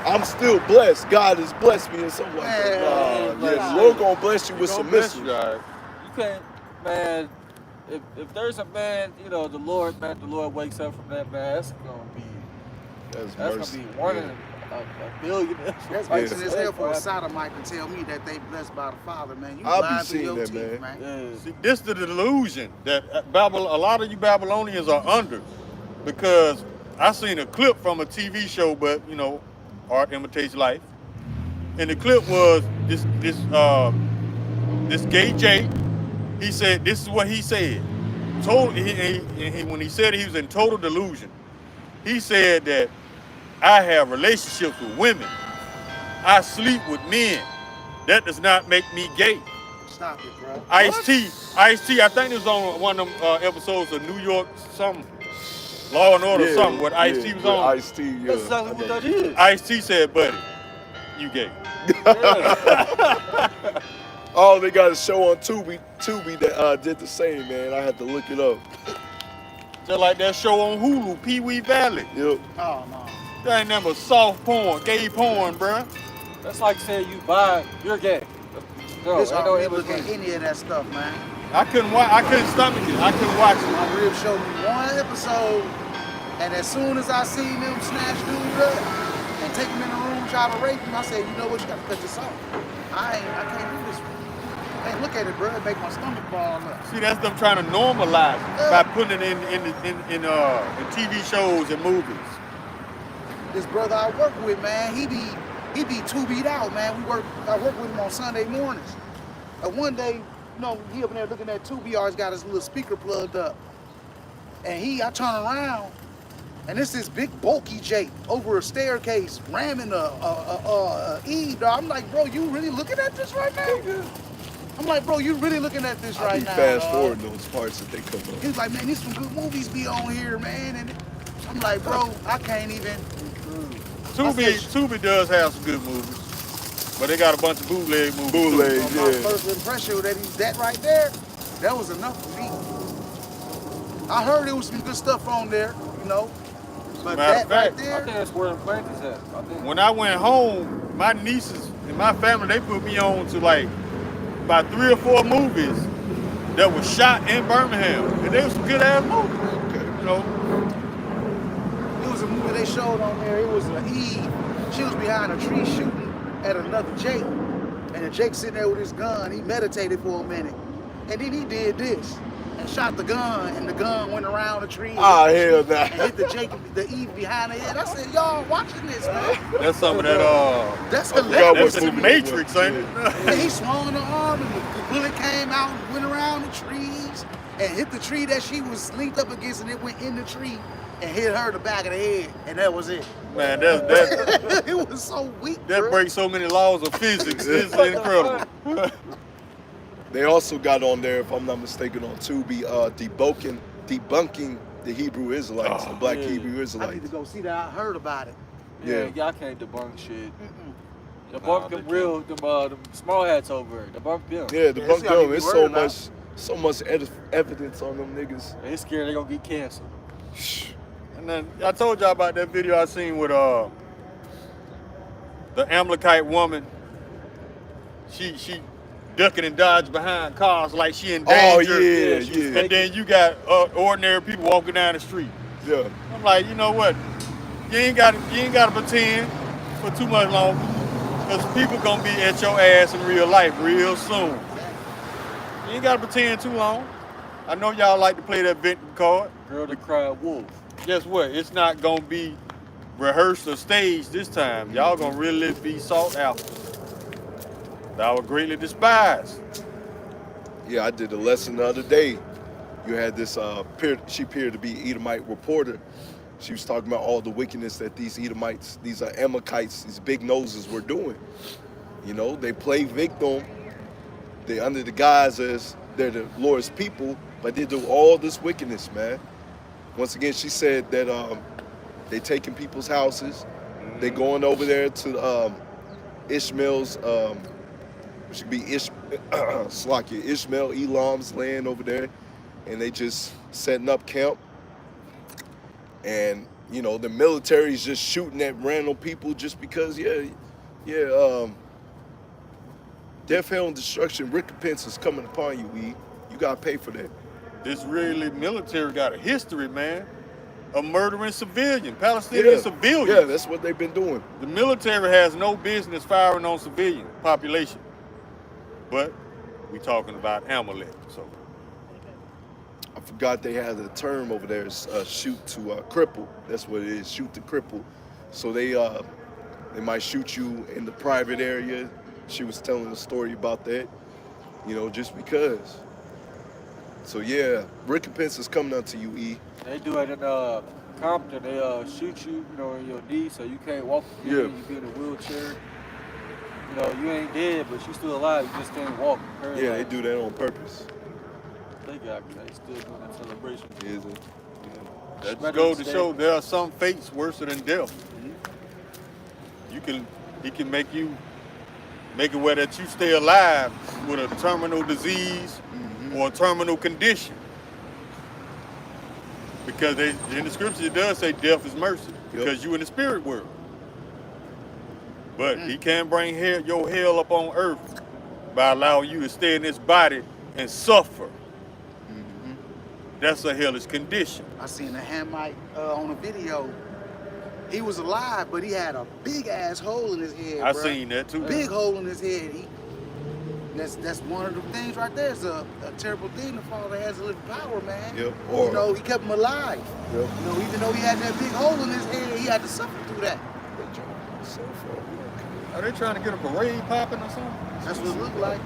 I'm still blessed. God has blessed me in some way. Man, Yeah, the Lord gonna bless you with Gonna bless submission. you, all right. You can't, man. If there's a man, the Lord wakes up from that, man. That's That's gonna mercy. be one Yeah. in a billion. That's Yeah. racist as hell for a sodomite to tell me that they blessed by the Father, man. You I'll be lying through seeing your that, teeth, man. Yeah. See, this is the delusion that a lot of you Babylonians are under, because I seen a clip from a TV show, but art imitates life, and the clip was this gay Jake. He said, this is what he said. When he said it, he was in total delusion. He said that I have relationships with women. I sleep with men. That does not make me gay. Stop it, bro. Ice-T, I think it was on one of them episodes of New York, something, Law and Order, something, what Ice-T was on. Ice-T, yeah. That's exactly what that is. Ice-T said, buddy, you gay. Oh, they got a show on Tubi that did the same, man. I had to look it up. Just like that show on Hulu, Pee Wee Valley. Yep. Oh, no. That ain't never soft porn, gay porn, bruh. That's like saying you're gay. No, This ain't don't no even look at in-between. any of that stuff, man. I couldn't stomach it. I couldn't watch it. My rib showed me one episode, and as soon as I seen them snatch dude up and take him in the room, try to rape him, I said, you know what, you gotta cut this off. I can't do this. can't look at it, bro. It make my stomach ball up. See, that's them trying to normalize it by putting it in TV shows and movies. This brother I work with, man, he be tubied out, man. I work with him on Sunday mornings. One day, you know, he up in there looking at Tubi, he always got his little speaker plugged up. And I turn around, and it's this big bulky Jake over a staircase ramming a E, dog. I'm like, bro, you really looking at this right now? I'm like, bro, you really looking at this right now? Fast forward those parts that they come up. He's like, man, these some good movies be on here, man. And I'm like, bro, I can't even. Tubi does have some good movies, but they got a bunch of bootleg movies. Bootleg, My first impression that he's that right there, that was enough for me. I heard there was some good stuff on there, you know. But that right there. I think that's where the plant is at. When I went home, my nieces and my family, they put me on to like about 3 or 4 movies that was shot in Birmingham. And they were some good ass movies. Okay. You know. It was a movie they showed on there. It was an Eve. She was behind a tree shooting at another Jake. And the Jake sitting there with his gun. He meditated for a minute. And then he did this. And shot the gun, and the gun went around the tree. Ah, hell nah. And hit the Jake, the Eve behind the head. I said, y'all watching this, man. That's some of that, that's hilarious. That's the Matrix, ain't it? And he swung the arm, and the bullet came out and went around the trees and hit the tree that she was linked up against, and it went in the tree and hit her in the back of the head, and that was it. Man, that's it was so weak. That breaks so many laws of physics. It's incredible. They also got on there, if I'm not mistaken, on Tubi, debunking the Hebrew Israelites, the black Hebrew Israelites. I need to go see that. I heard about it. Yeah, y'all can't debunk shit. Debunk them real, them small hats over it. Debunk them. Yeah, debunk them. There's so much evidence on them niggas. They scared they gonna get canceled. And then I told y'all about that video I seen with the Amalekite woman. She ducking and dodging behind cars like she in danger. Oh, yeah. And then you got ordinary people walking down the street. Yeah. I'm like, you know what? You ain't gotta pretend for too much longer, because people gonna be at your ass in real life real soon. You ain't gotta pretend too long. I know y'all like to play that victim card. Girl that cried wolf. Guess what? It's not gonna be rehearsed or staged this time. Y'all gonna really be sought after. Thou art greatly despised. Yeah, I did a lesson the other day. You had this, she appeared to be Edomite reporter. She was talking about all the wickedness that these Edomites, these Amalekites, these big noses were doing. You know, they play victim. They under the guise as they're the Lord's people, but they do all this wickedness, man. Once again, she said that they taking people's houses. They going over there to Ishmael's, should be Ishmael, Elam's land over there, and they just setting up camp. And you know, the military's just shooting at random people just because, death, hell, and destruction, recompense is coming upon you, E. You gotta pay for that. This really military got a history, man, of murdering civilians, Palestinian civilians. Yeah, that's what they've been doing. The military has no business firing on civilian population. But we talking about Amalek, so. I forgot they had a term over there, shoot to cripple. That's what it is, shoot to cripple. So they might shoot you in the private area. She was telling a story about that, you know, just because. So yeah, recompense is coming unto you, E. They do it in Compton. They shoot you, you know, in your knee, so you can't walk. You be in a wheelchair. You know, you ain't dead, but you still alive. You just can't walk. Yeah, they do that on purpose. They still doing that celebration. Is it? That just goes to show there are some fates worse than death. He can make it where that you stay alive with a terminal disease or a terminal condition. Because in the scripture it does say death is mercy, because you in the spirit world. But he can't bring your hell up on earth by allowing you to stay in this body and suffer. That's a hellish condition. I seen a Hamite on a video. He was alive, but he had a big ass hole in his head. I seen that too. Big hole in his head. That's one of the things right there. It's a terrible thing. The Father has a little power, man. Yep. You know, he kept him alive. Yep. You know, even though he had that big hole in his head, he had to suffer through that. Are they trying to get a parade popping or something? That's what it looked like.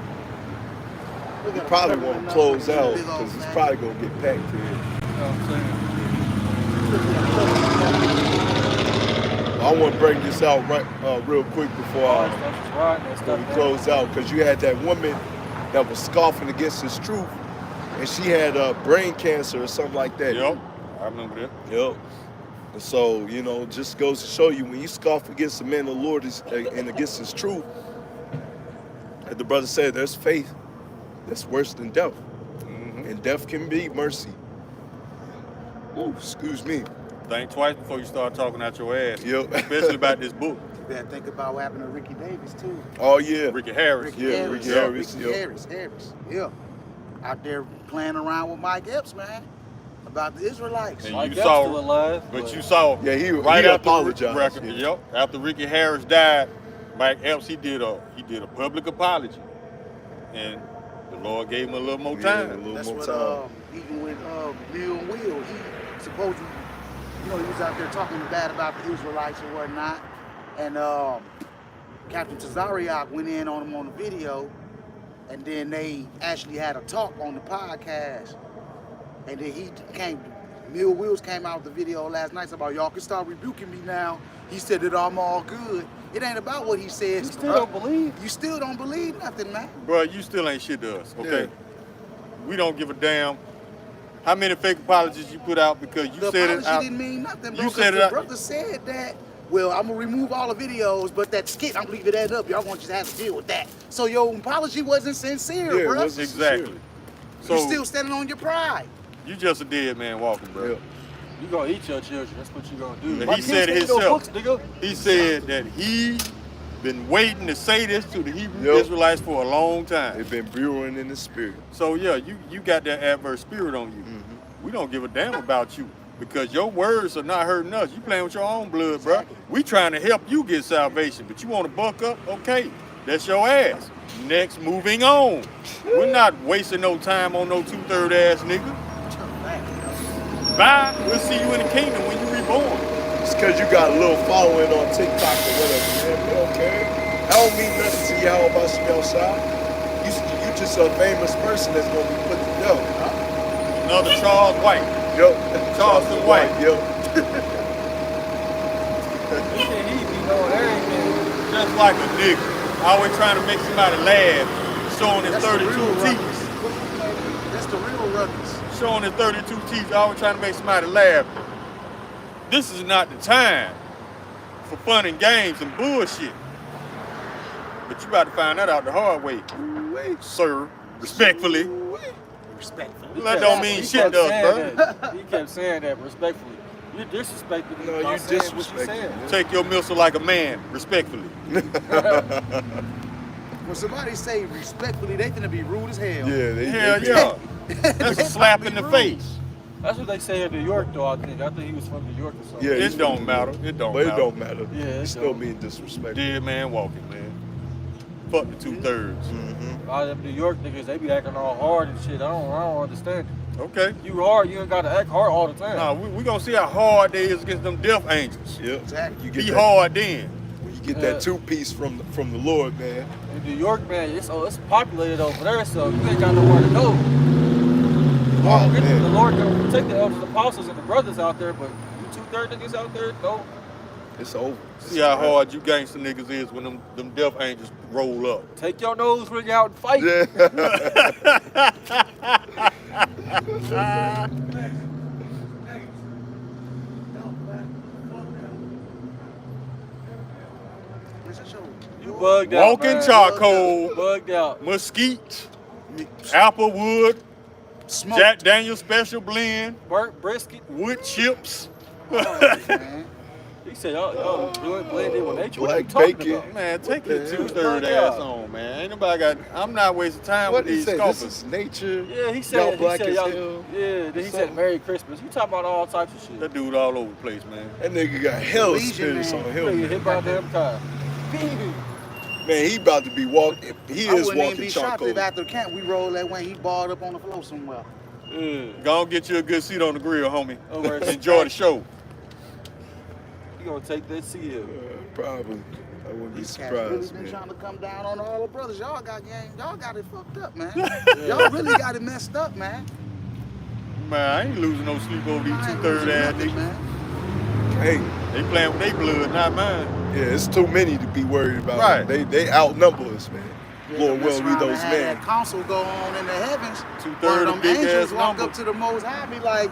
He probably want to close out because he's probably going to get packed here. You know what I'm saying? I want to bring this out right real quick before we close out, because you had that woman that was scoffing against his truth, and she had brain cancer or something like that. Yep, I remember that. Yep. And so, you know, just goes to show you, when you scoff against the man of the Lord and against his truth, as the brother said, there's faith that's worse than death. And death can be mercy. Ooh, excuse me. Think twice before you start talking out your ass. Yep. Especially about this book. You better think about what happened to Ricky Davis, too. Oh, yeah. Ricky Harris. Ricky Yeah, Harris. Ricky Harris. Ricky Harris. Yeah. Out there playing around with Mike Epps, man. About the Israelites. And Mike you Epps saw, still alive, but you saw, Yeah, he right after apologized. record, Yeah. yep, after Ricky Harris died, Mike Epps, he did a public apology, and the Lord gave him a little more time. a little That's more what, time. even with Bill and Will, he supposedly, you know, he was out there talking bad about the Israelites and whatnot. And Captain Tazariak went in on him on the video, and then they actually had a talk on the podcast. And then Bill Wills came out with the video last night about, y'all can start rebuking me now. He said that I'm all good. It ain't about what he says. You still don't believe? You still don't believe nothing, man. Bro, you still ain't shit to us, okay? Yeah. We don't give a damn how many fake apologies you put out because you The said it apology out. didn't mean nothing, bro. You 'Cause said it the out. brother said that, well, I'm gonna remove all the videos, but that skit, I'm leaving that up. Y'all want you to have to deal with that. So your apology wasn't sincere, Yeah, it bro. wasn't Exactly. So You still standing on your pride. you just a dead man walking, bro. Yeah. You gonna eat your children. That's what you gonna do. And My he kids said it ain't no himself. books, nigga. He said that he been waiting to say this to the Hebrew Yep. Israelites for a long time. They've been brewing in the spirit. So yeah, you got that adverse spirit on you. We don't give a damn about you because your words are not hurting us. You playing with your own blood, bro. We trying to help you get salvation, but you want to buck up? Okay, that's your ass. Next, moving on. We're not wasting no time on no 2/3 ass nigga. Bye. We'll see you in the kingdom when you reborn. It's because you got a little following on TikTok or whatever, man. We don't care. I don't mean nothing to you. How about YASHARAHLA? You just a famous person that's going to be put to death. Another Charles White. Yep. Charleston White. Yep. He be knowing everything. Just like a nigga. Always trying to make somebody laugh. Showing his That's the 32 real teeth. ruckus. That's the real ruckus. Showing his 32 teeth. Always trying to make somebody laugh. This is not the time for fun and games and bullshit. But you about to find that out the hard way. Sir, respectfully. Respectfully. That don't mean shit to us, bro. He kept saying that respectfully. You're disrespecting me. No, by you saying what you disrespecting said. me. Take your missile like a man, respectfully. When somebody say respectfully, they finna be rude as hell. Yeah, Hell yeah. That's a slap in the face. That's what they say in New York, though. I think he was from New York or something. Yeah, It don't matter. It don't But matter. it don't matter. Yeah, it It's still don't. being disrespectful. Dead man walking, man. Fuck the 2/3. A lot of them New York niggas, they be acting all hard and shit. I don't understand it. Okay. You hard, you ain't gotta act hard all the time. Nah, we gonna see how hard they is against them death angels. Yep. Exactly. You Be get hard then. when you get that two-piece from the Lord, man. In New York, man, it's populated over there, so you ain't got nowhere to go. Oh, The man. Lord gonna protect the elders, apostles, and the brothers out there, but you 2/3 niggas out there, no. It's over. See how hard you gangster niggas is when them death angels roll up. Take your nose ring out and fight. Yeah. You bugged out, Walking man. charcoal, Bugged out. mesquite, applewood, Smoke. Jack Daniel's special blend, Burnt brisket. wood chips. Man. He said, y'all doing blended with nature. What Black you talking bacon. about? Man, take your What the hell? 2/3 ass on, man. Ain't nobody got. I'm not wasting time What with did he these say? This scoffers. is nature. Yeah, he Y'all said, black as y'all, hell. yeah, then he said Something. Merry Christmas. You talking about all types of shit. That dude all over the place, man. That nigga got hell Legion, spirits man. on You him. get hit by a damn car. Man, he about to be walking. He I is wouldn't even walking be shocked charcoal. if after the camp we roll that way, he balled up on the floor somewhere. Go on, get you a good seat on the grill, homie. All right. Enjoy the show. You gonna take that CL. Probably. I wouldn't be These cats really surprised, been man. trying to come down on all the brothers. Y'all got game. Y'all got it fucked up, man. Y'all really got it messed up, man. Man, I ain't losing no sleep over these I ain't 2/3 losing ass nothing, niggas. man. Hey, They playing with their blood, not mine. yeah, it's too many to be worried about. Right. They outnumber us, man. Yeah, Lord mess will, we around and those have men. that council go on in the heavens. 2/3 One of them big angels ass walk number. up to the Most High, be like,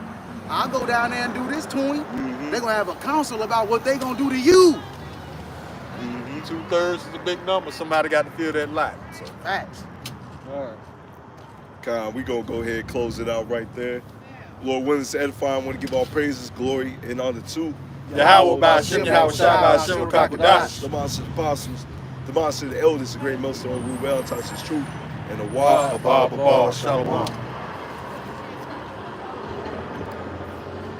I'll go down there and do this to him. Mm-hmm. They're gonna have a council about what they gonna do to you. Mm-hmm. 2/3 is a big number. Somebody got to fill that lot. So. Facts. All right. Con, we gonna go ahead and close it out right there. Lord willing, to edify. I want to give all praises, glory, and honor to Yahweh by Hashem, Yahweh Shai by Hashem, Kakadash. the monsters, apostles, the monsters, the elders, the great Moses, Reuben, Hatians, truth, and the YASHARAHLA. Shalom.